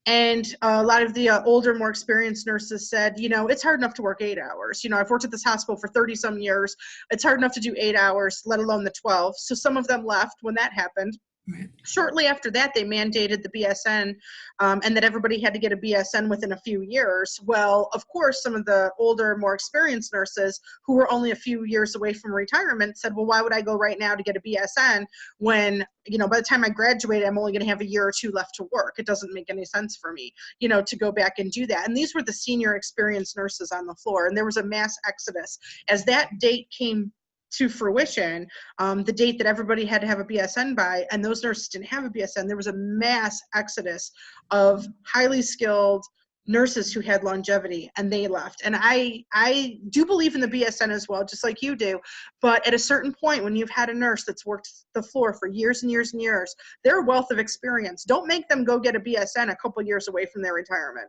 And a lot of the older, more experienced nurses said, it's hard enough to work 8 hours. I've worked at this hospital for 30 some years. It's hard enough to do 8 hours, let alone the 12. So some of them left when that happened. Right. Shortly after that, they mandated the BSN and that everybody had to get a BSN within a few years. Well, of course, some of the older, more experienced nurses who were only a few years away from retirement said, well, why would I go right now to get a BSN when, by the time I graduate, I'm only going to have a year or 2 left to work. It doesn't make any sense for me, to go back and do that. And these were the senior experienced nurses on the floor. And there was a mass exodus. As that date came to fruition, the date that everybody had to have a BSN by, and those nurses didn't have a BSN, there was a mass exodus of highly skilled nurses who had longevity, and they left. And I do believe in the BSN as well, just like you do, but at a certain point, when you've had a nurse that's worked the floor for years and years and years, they're a wealth of experience. Don't make them go get a BSN a couple years away from their retirement.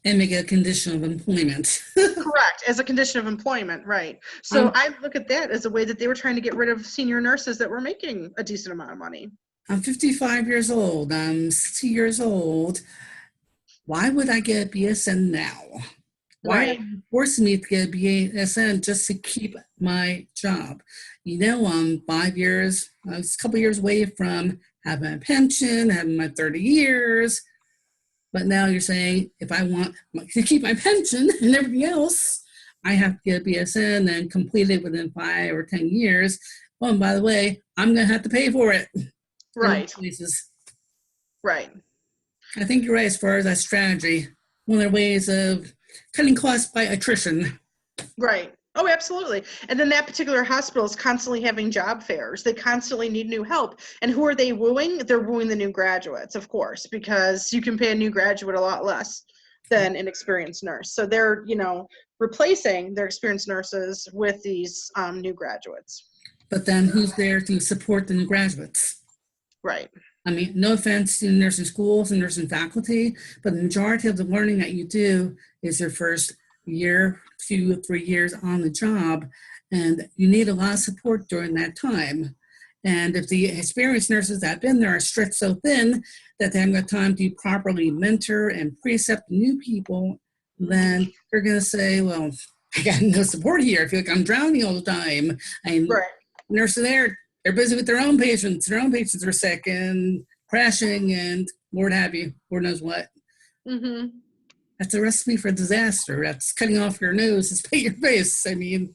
And make it a condition of employment. Correct, as a condition of employment, right. So I'm, I look at that as a way that they were trying to get rid of senior nurses that were making a decent amount of money. I'm 55 years old. I'm 60 years old. Why would I get a BSN now? Why are Right. you forcing me to get a BSN just to keep my job? I'm 5 years, a couple years away from having a pension, having my 30 years. But now you're saying if I want to keep my pension and everything else, I have to get a BSN and complete it within 5 or 10 years. Oh, and by the way, I'm going to have to pay for it. Right. Right. I think you're right as far as that strategy. One of the ways of cutting costs by attrition. Right. Oh, absolutely. And then that particular hospital is constantly having job fairs. They constantly need new help. And who are they wooing? They're wooing the new graduates, of course, because you can pay a new graduate a lot less than an experienced nurse. So they're, replacing their experienced nurses with these new graduates. But then who's there to support the new graduates? Right. I mean, no offense to nursing schools and nursing faculty, but the majority of the learning that you do is your first year, 2 or 3 years on the job, and you need a lot of support during that time. And if the experienced nurses that have been there are stretched so thin that they haven't got time to properly mentor and precept new people, then they're going to say, well, I got no support here. I feel like I'm drowning all the time. Right. Nurses there, they're busy with their own patients. Their own patients are sick and crashing and Lord have you, Lord knows what. Mm-hmm. That's a recipe for disaster. That's cutting off your nose to spit your face. I mean,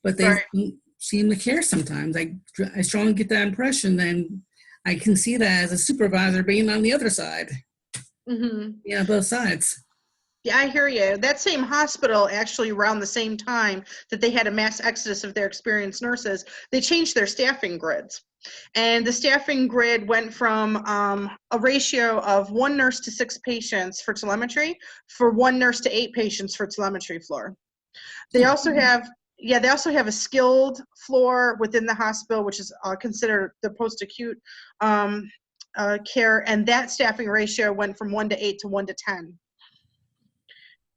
but they don't seem to care sometimes. I strongly get that impression, and I can see that as a supervisor being on the other side. Mm-hmm. Both sides. Yeah, I hear you. That same hospital, actually around the same time that they had a mass exodus of their experienced nurses, they changed their staffing grids. And the staffing grid went from a ratio of 1 nurse to 6 patients for telemetry, for 1 nurse to 8 patients for telemetry floor. They also have a skilled floor within the hospital, which is considered the post-acute care, and that staffing ratio went from 1 to 8 to 1 to 10.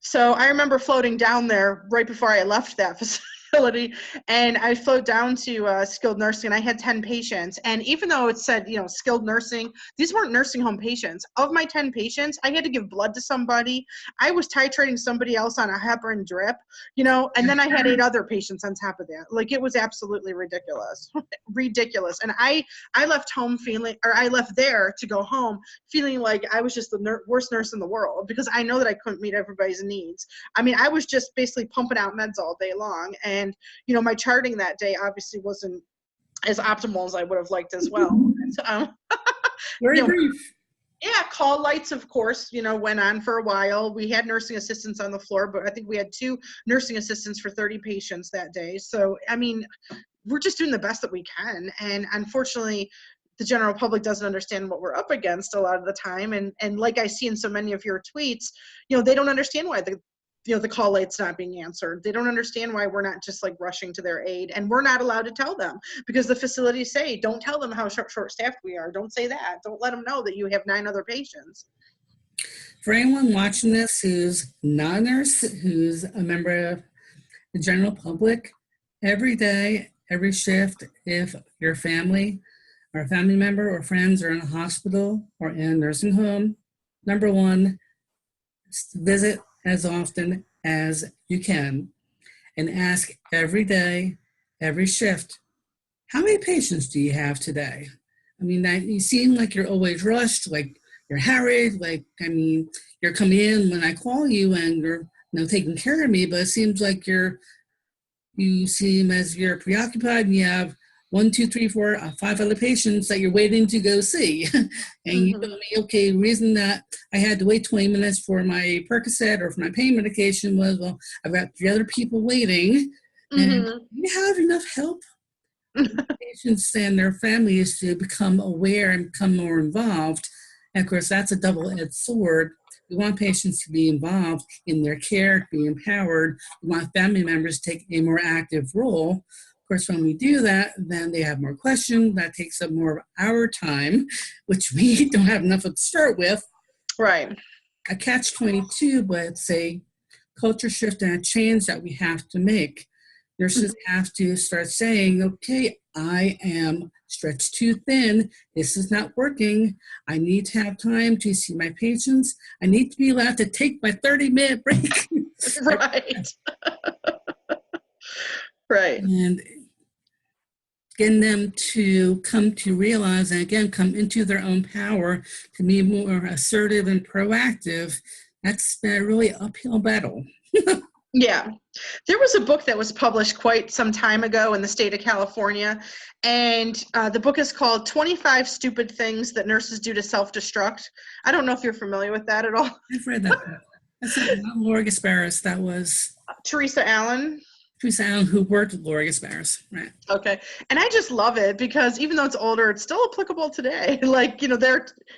So I remember floating down there right before I left that facility, and I float down to skilled nursing, and I had 10 patients. And even though it said, skilled nursing, these weren't nursing home patients. Of my 10 patients, I had to give blood to somebody. I was titrating somebody else on a heparin drip, and then I had 8 other patients on top of that. Like, it was absolutely ridiculous. Ridiculous. And I left home I left there to go home feeling like I was just the worst nurse in the world, because I know that I couldn't meet everybody's needs. I mean, I was just basically pumping out meds all day long. And, my charting that day obviously wasn't as optimal as I would have liked as well. Very brief. Yeah, call lights, of course, went on for a while. We had nursing assistants on the floor, but I think we had 2 nursing assistants for 30 patients that day. So, I mean, we're just doing the best that we can. And unfortunately, the general public doesn't understand what we're up against a lot of the time. And like I see in so many of your tweets, they don't understand why the call light's not being answered. They don't understand why we're not just like rushing to their aid, and we're not allowed to tell them, because the facilities say, don't tell them how short-staffed we are. Don't say that. Don't let them know that you have 9 other patients. For anyone watching this who's not a nurse, who's a member of the general public, every day, every shift, if your family or a family member or friends are in a hospital or in a nursing home, number 1, visit as often as you can and ask every day, every shift, how many patients do you have today? I mean, you seem like you're always rushed, like you're harried, you're coming in when I call you and you're taking care of me, but it seems like you seem as you're preoccupied and you have 1, 2, 3, 4, 5 other patients that you're waiting to go see. And you told me, okay, the reason that I had to wait 20 minutes for my Percocet or for my pain medication was, well, I've got 3 other people waiting. And you have enough help for patients and their families to become aware and become more involved. And of course, that's a double-edged sword. We want patients to be involved in their care, to be empowered. We want family members to take a more active role. Of course, when we do that, then they have more questions. That takes up more of our time, which we don't have enough of to start with. Right. a catch-22, but it's a culture shift and a change that we have to make. Nurses have to start saying, okay, I am stretched too thin. This is not working. I need to have time to see my patients. I need to be allowed to take my 30-minute break. Right. Right. And getting them to come to realize, and again, come into their own power to be more assertive and proactive. That's been a really uphill battle. Yeah. There was a book that was published quite some time ago in the state of California, and the book is called 25 Stupid Things That Nurses Do to Self-Destruct. I don't know if you're familiar with that at all. I've read that book. That's not Laura Gasparis. That was Theresa Allen. Theresa Allen, who worked with Laura Gasparis, right? Okay. And I just love it because even though it's older, it's still applicable today. Like,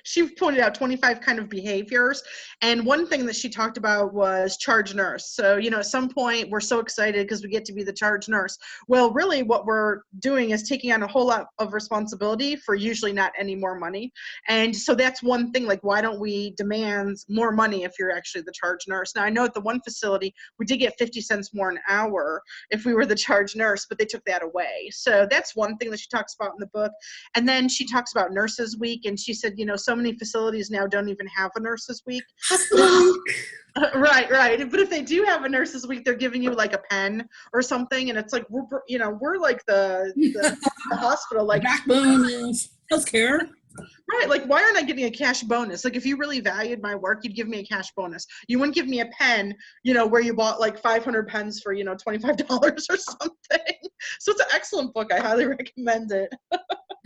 she pointed out 25 kind of behaviors. And one thing that she talked about was charge nurse. So, at some point we're so excited because we get to be the charge nurse. Well, really what we're doing is taking on a whole lot of responsibility for usually not any more money. And so that's one thing, like, why don't we demand more money if you're actually the charge nurse? Now, I know at the one facility, we did get 50 cents more an hour if we were the charge nurse, but they took that away. So that's one thing that she talks about in the book. And then she talks about Nurses Week, and she said, so many facilities now don't even have a Nurses Week. Right. But if they do have a Nurses Week, they're giving you like a pen or something, and it's like we're like the hospital, like backbone is healthcare. Right, like why aren't I getting a cash bonus? Like if you really valued my work, you'd give me a cash bonus. You wouldn't give me a pen, where you bought like 500 pens for, $25 or something. So it's an excellent book. I highly recommend it.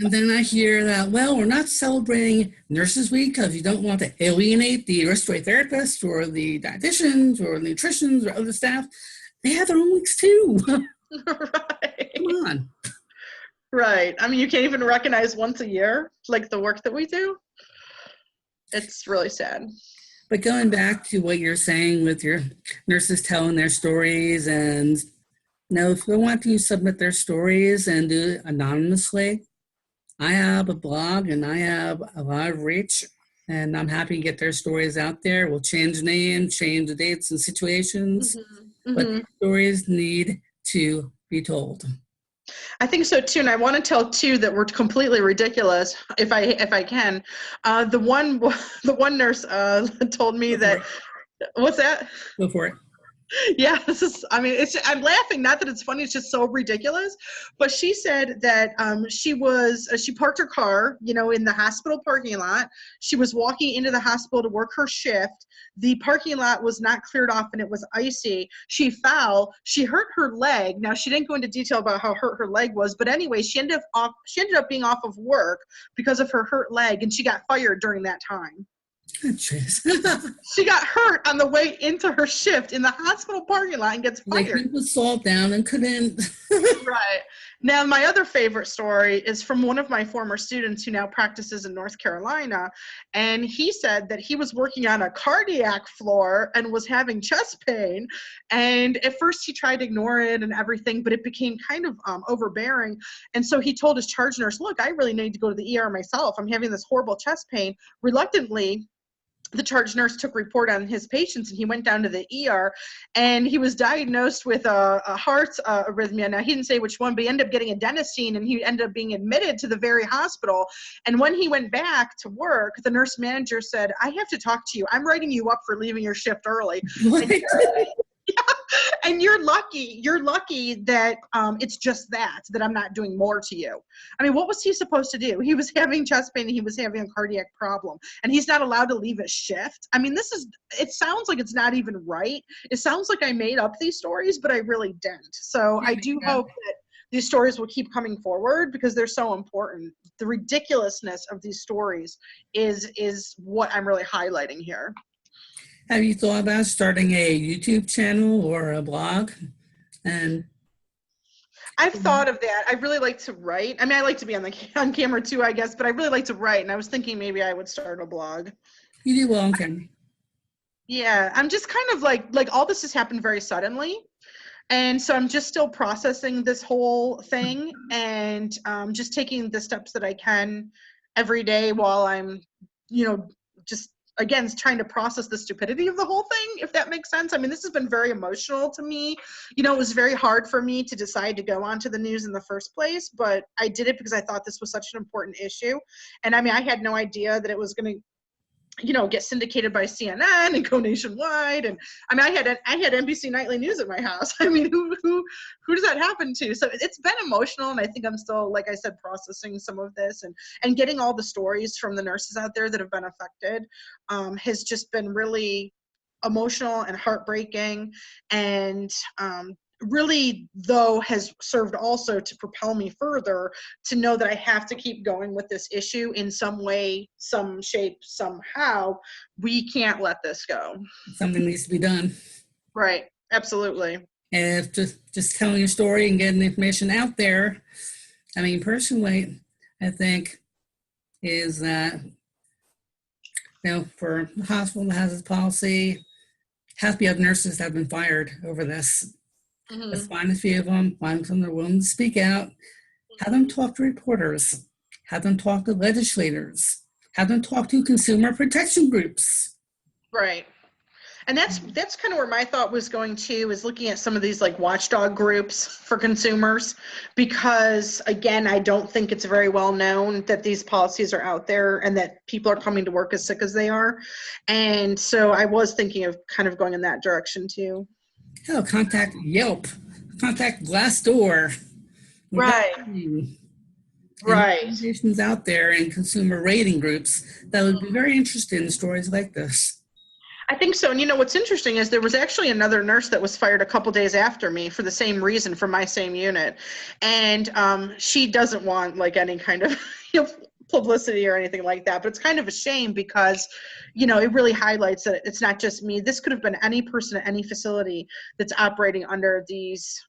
And then I hear that, well, we're not celebrating Nurses Week because you don't want to alienate the respiratory therapists or the dietitians or nutritionists or other staff. They have their own weeks too. Right. Come on. Right. I mean, you can't even recognize once a year, like the work that we do. It's really sad. But going back to what you're saying with your nurses telling their stories, and if they want to submit their stories and do it anonymously, I have a blog and I have a lot of reach, and I'm happy to get their stories out there. We'll change the name, change the dates and situations, but the stories need to be told. I think so too, and I want to tell two that were completely ridiculous, if I can. The one nurse told me that. What's that? Go for it. Yeah, I'm laughing, not that it's funny, it's just so ridiculous. But she said that she parked her car, in the hospital parking lot. She was walking into the hospital to work her shift. The parking lot was not cleared off and it was icy. She fell. She hurt her leg. Now, she didn't go into detail about how hurt her leg was, but anyway, she ended up being off of work because of her hurt leg, and she got fired during that time. She got hurt on the way into her shift in the hospital parking lot and gets fired. They put salt down and couldn't. Right. Now, my other favorite story is from one of my former students who now practices in North Carolina. And he said that he was working on a cardiac floor and was having chest pain. And at first he tried to ignore it and everything, but it became kind of overbearing. And so he told his charge nurse, look, I really need to go to the ER myself. I'm having this horrible chest pain. Reluctantly, the charge nurse took report on his patients, and he went down to the ER, and he was diagnosed with a heart arrhythmia. Now, he didn't say which one, but he ended up getting adenosine, and he ended up being admitted to the very hospital. And when he went back to work, the nurse manager said, I have to talk to you. I'm writing you up for leaving your shift early. And you're lucky that it's just that I'm not doing more to you. I mean, what was he supposed to do? He was having chest pain and he was having a cardiac problem, and he's not allowed to leave his shift. I mean, it sounds like it's not even right. It sounds like I made up these stories, but I really didn't. So I do hope that these stories will keep coming forward because they're so important. The ridiculousness of these stories is what I'm really highlighting here. Have you thought about starting a YouTube channel or a blog? And I've thought of that. I really like to write. I mean, I like to be on camera too, I guess, but I really like to write. And I was thinking maybe I would start a blog. You do well on camera. Yeah, I'm just kind of like all this has happened very suddenly. And so I'm just still processing this whole thing and just taking the steps that I can every day while I'm, just again, trying to process the stupidity of the whole thing, if that makes sense. I mean, this has been very emotional to me. You know, it was very hard for me to decide to go onto the news in the first place, but I did it because I thought this was such an important issue. And I mean, I had no idea that it was going to, you know, get syndicated by CNN and go nationwide. And I mean, I had NBC Nightly News at my house. I mean, who does that happen to? So it's been emotional, and I think I'm still, like I said, processing some of this, and getting all the stories from the nurses out there that have been affected has just been really emotional and heartbreaking, and really, though, has served also to propel me further to know that I have to keep going with this issue in some way, some shape, somehow. We can't let this go. Something needs to be done. Right. Absolutely. And if just telling your story and getting the information out there, I mean, personally, I think is that, you know, for the hospital that has this policy, half the other nurses have been fired over this. Mm-hmm. Let's find a few of them, find some that are willing to speak out, have them talk to reporters, have them talk to legislators, have them talk to consumer protection groups. Right. And that's kind of where my thought was going to, is looking at some of these like watchdog groups for consumers, because again, I don't think it's very well known that these policies are out there and that people are coming to work as sick as they are. And so I was thinking of kind of going in that direction too. Hell, contact Yelp, contact Glassdoor. Right. Right. Organizations out there and consumer rating groups that would be very interested in stories like this. I think so. And you know, what's interesting is there was actually another nurse that was fired a couple days after me for the same reason, from my same unit. And she doesn't want like any kind of publicity or anything like that. But it's kind of a shame because, you know, it really highlights that it's not just me. This could have been any person at any facility that's operating under these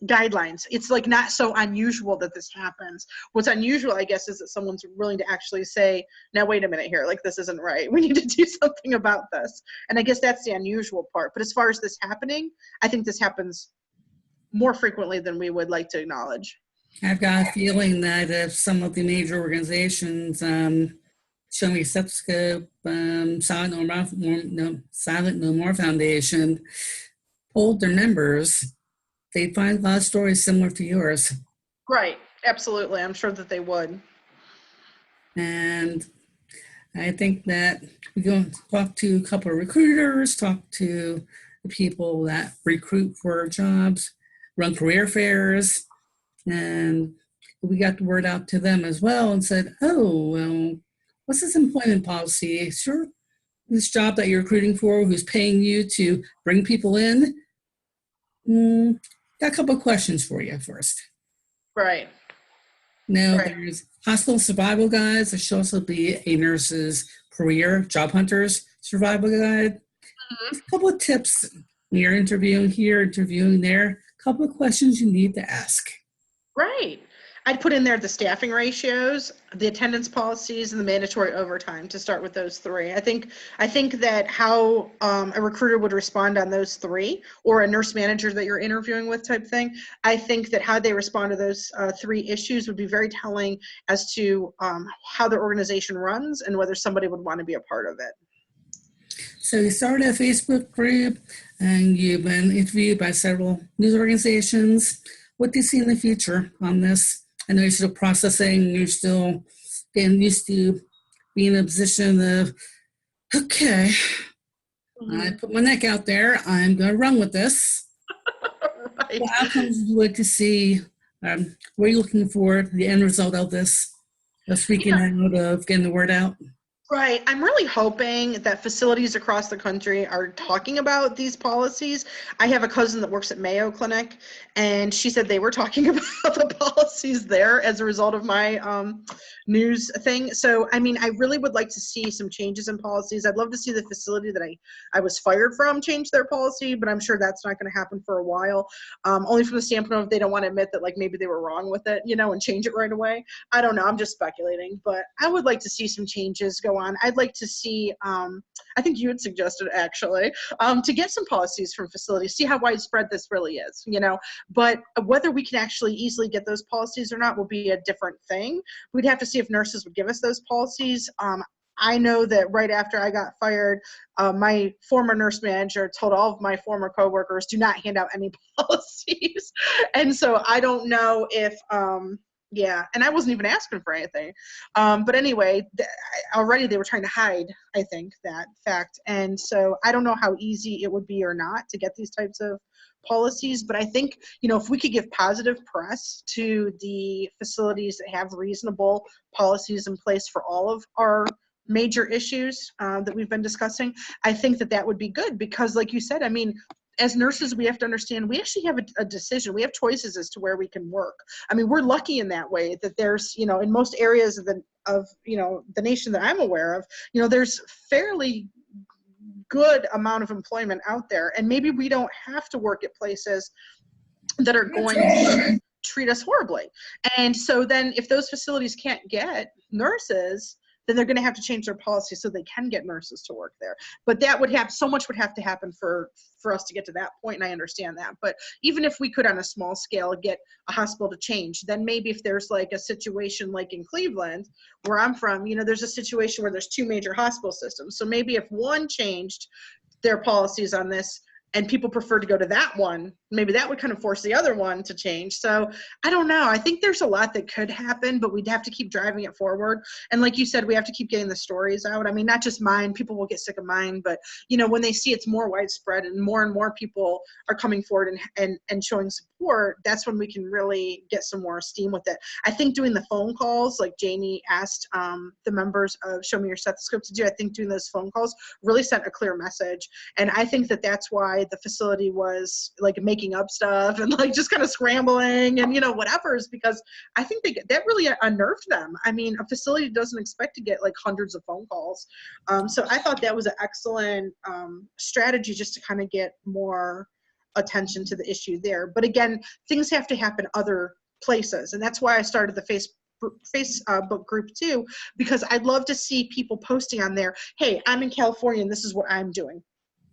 guidelines. It's like not so unusual that this happens. What's unusual, I guess, is that someone's willing to actually say, now wait a minute here, like this isn't right. We need to do something about this. And I guess that's the unusual part. But as far as this happening, I think this happens more frequently than we would like to acknowledge. I've got a feeling that if some of the major organizations, Show Me Stethoscope, Silent No More Foundation, polled their members, they'd find a lot of stories similar to yours. Right, absolutely. I'm sure that they would. And I think that we go and talk to a couple of recruiters, talk to the people that recruit for jobs, run career fairs, and we got the word out to them as well and said, oh, well, what's this employment policy? Sure, this job that you're recruiting for, who's paying you to bring people in, got a couple of questions for you first. Right. Now, there's hospital survival guides. There should also be a nurse's career, job hunter's survival guide. A couple of tips when you're interviewing here, interviewing there, a couple of questions you need to ask. Right. I'd put in there the staffing ratios, the attendance policies, and the mandatory overtime, to start with those three. I think that how a recruiter would respond on those three, or a nurse manager that you're interviewing with type thing, I think that how they respond to those three issues would be very telling as to how their organization runs and whether somebody would want to be a part of it. So you started a Facebook group and you've been interviewed by several news organizations. What do you see in the future on this? I know you're still processing, you're still getting used to being in a position of, okay, I put my neck out there, I'm going to run with this. Right. What outcomes would you like to see? What are you looking for, the end result of this? Speaking out of getting the word out? Right. I'm really hoping that facilities across the country are talking about these policies. I have a cousin that works at Mayo Clinic, and she said they were talking about the policies there as a result of my news thing. So, I mean, I really would like to see some changes in policies. I'd love to see the facility that I was fired from change their policy, but I'm sure that's not going to happen for a while. Only from the standpoint of they don't want to admit that like maybe they were wrong with it, and change it right away. I don't know. I'm just speculating, but I would like to see some changes go on. I'd like to see, I think you had suggested actually, to get some policies from facilities, see how widespread this really is, but whether we can actually easily get those policies or not will be a different thing. We'd have to see if nurses would give us those policies. I know that right after I got fired, my former nurse manager told all of my former coworkers, do not hand out any policies. And so I don't know if, yeah, and I wasn't even asking for anything. But anyway, already they were trying to hide, I think, that fact. And so I don't know how easy it would be or not to get these types of policies, but I think, if we could give positive press to the facilities that have reasonable policies in place for all of our major issues that we've been discussing, I think that would be good, because like you said, I mean, as nurses, we have to understand we actually have a decision. We have choices as to where we can work. I mean, we're lucky in that way that there's, in most areas of the nation that I'm aware of, there's fairly good amount of employment out there. And maybe we don't have to work at places that are going to treat us horribly. And so then if those facilities can't get nurses, then they're going to have to change their policy so they can get nurses to work there. But that would have, so much would have to happen for us to get to that point, and I understand that. But even if we could on a small scale get a hospital to change, then maybe if there's like a situation like in Cleveland, where I'm from, there's a situation where there's 2 major hospital systems. So maybe if one changed their policies on this, and people prefer to go to that one, maybe that would kind of force the other one to change. So I don't know. I think there's a lot that could happen, but we'd have to keep driving it forward. And like you said, we have to keep getting the stories out. I mean, not just mine, people will get sick of mine, but when they see it's more widespread and more people are coming forward and showing support, that's when we can really get some more steam with it. I think doing the phone calls, like Janie asked the members of Show Me Your Stethoscope to do, I think doing those phone calls really sent a clear message. And I think that's why the facility was like making up stuff and like just kind of scrambling and whatever, is because I think that really unnerved them. I mean, a facility doesn't expect to get like hundreds of phone calls. So I thought that was an excellent strategy, just to kind of get more attention to the issue there. But again, things have to happen other places, and that's why I started the Facebook group too, because I'd love to see people posting on there, hey, I'm in California and this is what I'm doing.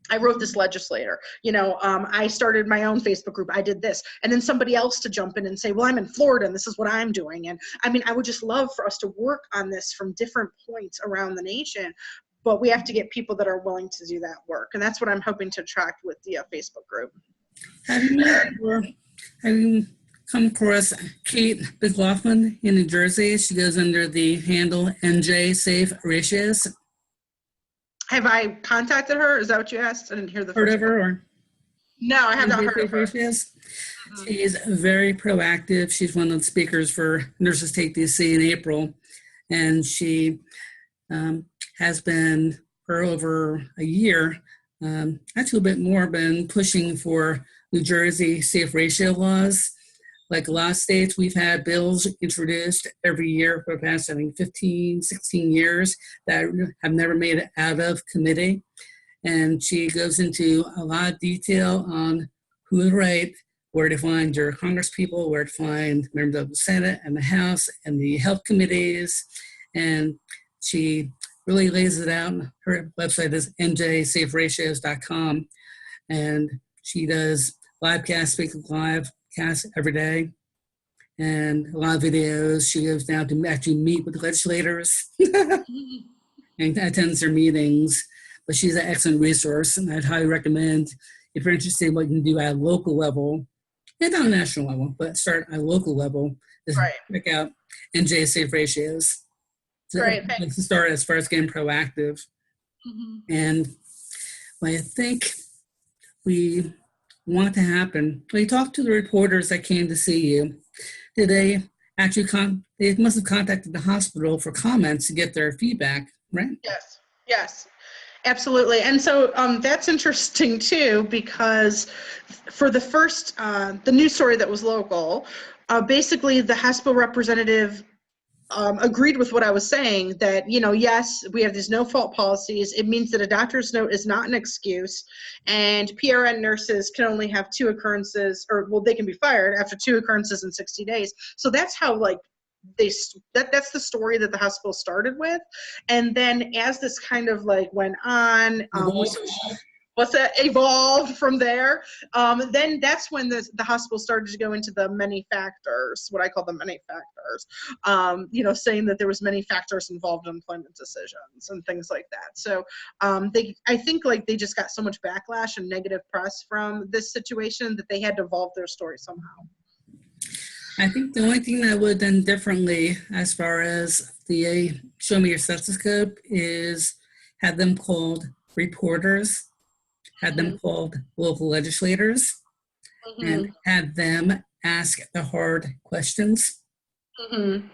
I wrote this legislator, I started my own Facebook group. I did this. And then somebody else to jump in and say, well, I'm in Florida and this is what I'm doing. And I mean, I would just love for us to work on this from different points around the nation, but we have to get people that are willing to do that work. And that's what I'm hoping to attract with the Facebook group. Have you come across Kate McLaughlin in New Jersey? She goes under the handle NJ Safe Ratios. Have I contacted her? Is that what you asked? I didn't hear the Heard first of her? Or no, I have not heard of her. She's very proactive. She's one of the speakers for Nurses Take DC in April, and she has been for over a year, actually a bit more, been pushing for New Jersey safe ratio laws. Like a lot of states, we've had bills introduced every year for the past, I think, 15, 16 years that have never made it out of committee. And she goes into a lot of detail on who to write, where to find your congresspeople, where to find members of the Senate and the House and the health committees. And she really lays it out. Her website is njsaferatios.com. And she does live cast, speaking live cast every day, and a lot of videos. She goes down to actually meet with legislators and attends their meetings. But she's an excellent resource, and I'd highly recommend, if you're interested in what you can do at a local level, and on a national level, but start at a local level, is check out NJ Safe Ratios. Great, thanks. To start as far as getting proactive. And what I think we want to happen, we talked to the reporters that came to see you. Did they actually they must have contacted the hospital for comments to get their feedback, right? Yes, absolutely. And so that's interesting too, because for the first, the news story that was local, basically the hospital representative agreed with what I was saying, that, yes, we have these no-fault policies. It means that a doctor's note is not an excuse, and PRN nurses can only have 2 occurrences, or, well, they can be fired after 2 occurrences in 60 days. So that's how, like, that's the story that the hospital started with. And then as this kind of, like, went on, What's that, evolved from there. Then that's when the hospital started to go into the many factors, what I call the many factors, saying that there was many factors involved in employment decisions and things like that. So I think like they just got so much backlash and negative press from this situation that they had to evolve their story somehow. I think the only thing I would have done differently as far as the show me your stethoscope is had them called reporters, had them called local legislators, and had them ask the hard questions. And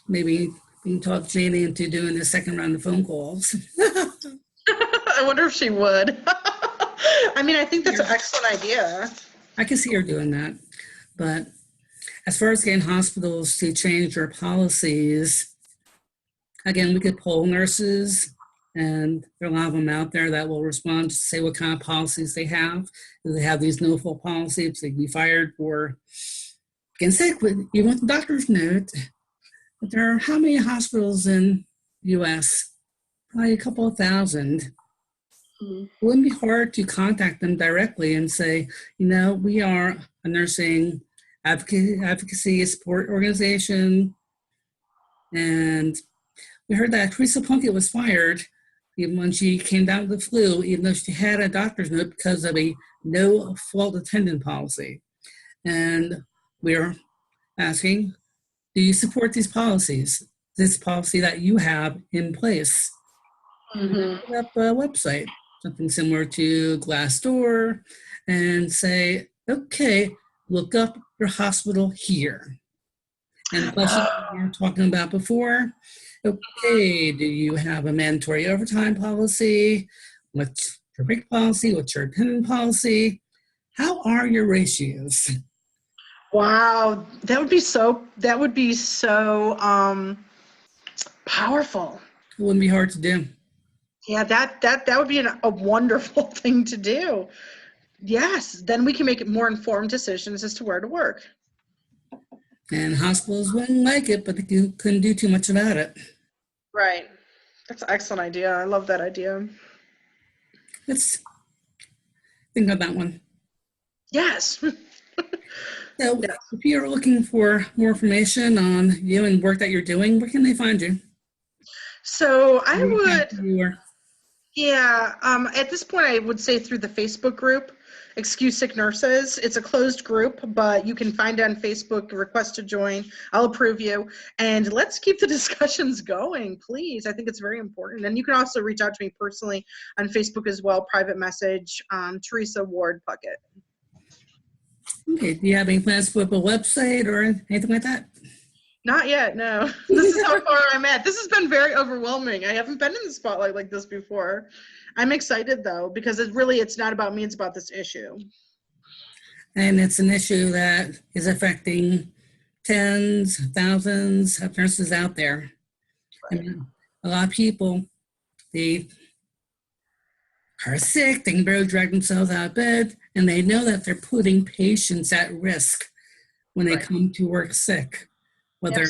maybe we can talk Janie into doing the second round of phone calls. I wonder if she would. I mean, I think that's an excellent idea. I can see her doing that. But as far as getting hospitals to change their policies, again, we could poll nurses, and there are a lot of them out there that will respond to say what kind of policies they have. Do they have these no-fault policies? They can be fired for getting sick, even with the doctor's note. But there are how many hospitals in the U.S.? Probably a couple of thousand. It wouldn't be hard to contact them directly and say, we are a nursing advocacy support organization, and we heard that Theresa Puckett was fired even when she came down with the flu, even though she had a doctor's note because of a no-fault attendant policy. And we're asking, do you support these policies, this policy that you have in place? Put up a website, something similar to Glassdoor, and say, okay, look up your hospital here. And the question we were talking about before, okay, do you have a mandatory overtime policy? What's your break policy? What's your attendant policy? How are your ratios? Wow, that would be so powerful. It wouldn't be hard to do. Yeah, that would be a wonderful thing to do. Yes, then we can make more informed decisions as to where to work. And hospitals wouldn't like it, but they couldn't do too much about it. Right. That's an excellent idea. I love that idea. Let's think of that one. Yes. So if you're looking for more information on you and work that you're doing, where can they find you? So I would, yeah, at this point I would say through the Facebook group, Excuse Sick Nurses. It's a closed group, but you can find it on Facebook, request to join. I'll approve you. And let's keep the discussions going, please. I think it's very important. And you can also reach out to me personally on Facebook as well, private message, Theresa Ward Puckett. Okay, do you have any plans to put up a website or anything like that? Not yet, no. This is how far I'm at. This has been very overwhelming. I haven't been in the spotlight like this before. I'm excited though, because it's not about me, it's about this issue. And it's an issue that is affecting tens, thousands of nurses out there. Right. And a lot of people, they are sick, they can barely drag themselves out of bed, and they know that they're putting patients at risk when they come to work sick. Whether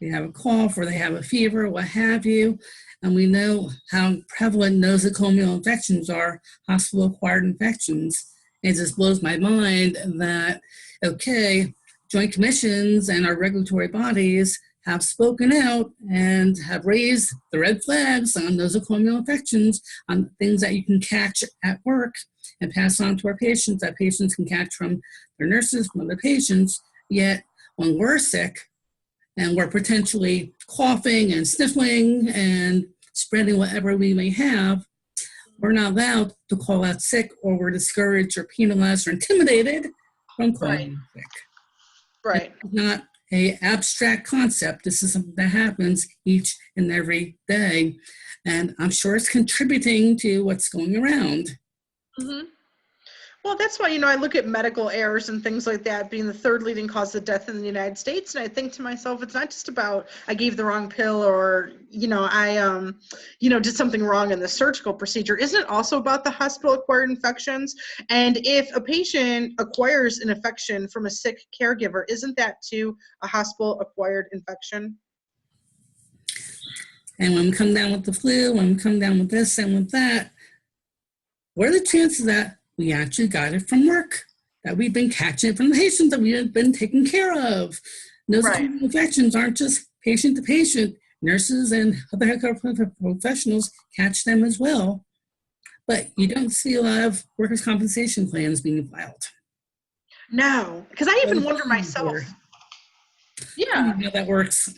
they have a cough or they have a fever, what have you. And we know how prevalent nosocomial infections are, hospital-acquired infections. It just blows my mind that, okay, joint commissions and our regulatory bodies have spoken out and have raised the red flags on nosocomial infections, on things that you can catch at work and pass on to our patients, that patients can catch from their nurses, from other patients. Yet when we're sick, and we're potentially coughing and sniffling and spreading whatever we may have, we're not allowed to call out sick, or we're discouraged or penalized or intimidated from calling sick. Right. It's not an abstract concept. This is something that happens each and every day. And I'm sure it's contributing to what's going around. Mm-hmm. Well, that's why, I look at medical errors and things like that being the third leading cause of death in the United States. And I think to myself, it's not just about I gave the wrong pill or, I, did something wrong in the surgical procedure. Isn't it also about the hospital-acquired infections? And if a patient acquires an infection from a sick caregiver, isn't that too a hospital-acquired infection? And when we come down with the flu, when we come down with this and with that, what are the chances that we actually got it from work, that we've been catching it from the patients that we've been taking care of? Those Right. infections aren't just patient to patient. Nurses and other healthcare professionals catch them as well. But you don't see a lot of workers' compensation claims being filed. No, because I even wonder myself. Yeah. How that works.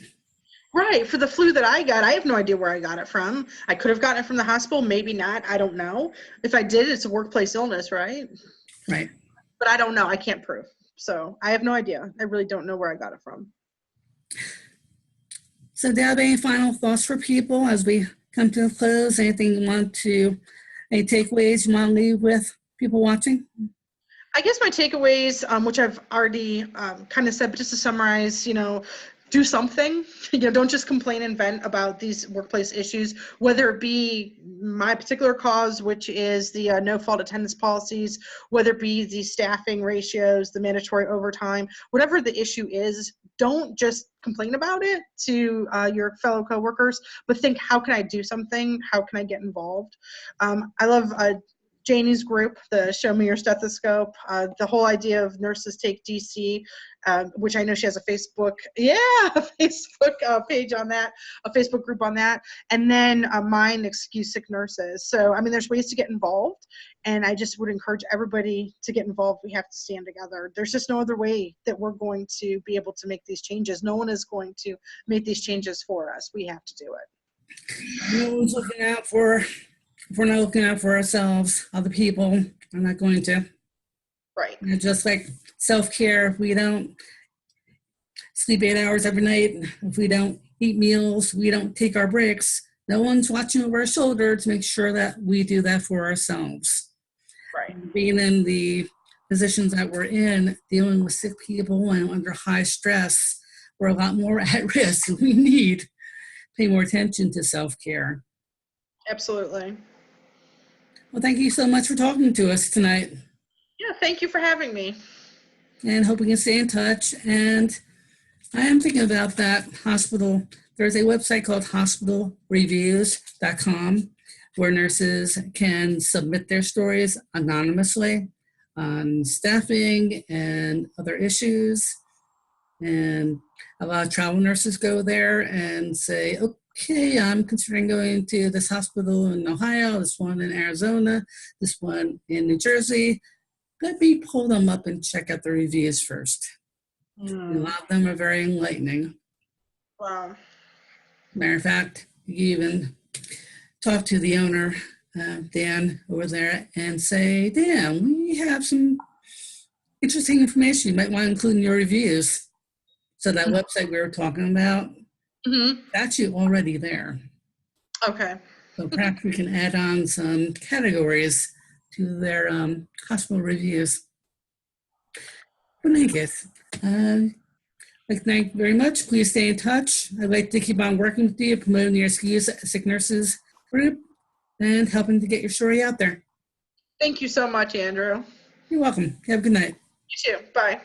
Right. For the flu that I got, I have no idea where I got it from. I could have gotten it from the hospital, maybe not. I don't know. If I did, it's a workplace illness, right? Right. But I don't know. I can't prove. So I have no idea. I really don't know where I got it from. So do you have any final thoughts for people as we come to a close? Anything you want to, any takeaways you want to leave with people watching? I guess my takeaways, which I've already kind of said, but just to summarize, do something. Don't just complain and vent about these workplace issues, whether it be my particular cause, which is the no-fault attendance policies, whether it be the staffing ratios, the mandatory overtime, whatever the issue is. Don't just complain about it to your fellow coworkers, but think, how can I do something? How can I get involved? I love Janie's group, the Show Me Your Stethoscope, the whole idea of Nurses Take DC, which I know she has a Facebook page on that, a Facebook group on that, and then mine, Excuse Sick Nurses. So, there's ways to get involved, and I just would encourage everybody to get involved. We have to stand together. There's just no other way that we're going to be able to make these changes. No one is going to make these changes for us. We have to do it. No one's looking out for, if we're not looking out for ourselves, other people are not going to. Right. Just like self-care, if we don't sleep 8 hours every night, if we don't eat meals, we don't take our breaks, no one's watching over our shoulder to make sure that we do that for ourselves. Right. Being in the positions that we're in, dealing with sick people and under high stress, we're a lot more at risk. We need to pay more attention to self-care. Absolutely. Well, thank you so much for talking to us tonight. Yeah, thank you for having me. And hope we can stay in touch. And I am thinking about that hospital. There's a website called hospitalreviews.com where nurses can submit their stories anonymously on staffing and other issues. And a lot of travel nurses go there and say, okay, I'm considering going to this hospital in Ohio, this one in Arizona, this one in New Jersey. Let me pull them up and check out the reviews first. A lot of them are very enlightening. Wow. Matter of fact, you even talk to the owner, Dan, over there, and say, Dan, we have some interesting information you might want to include in your reviews. So that website we were talking about, that's you already there. Okay. So perhaps we can add on some categories to their hospital reviews. But I guess, I'd like to thank you very much. Please stay in touch. I'd like to keep on working with you, promoting your Excuse Sick Nurses group and helping to get your story out there. Thank you so much, Andrew. You're welcome. Have a good night. You too. Bye.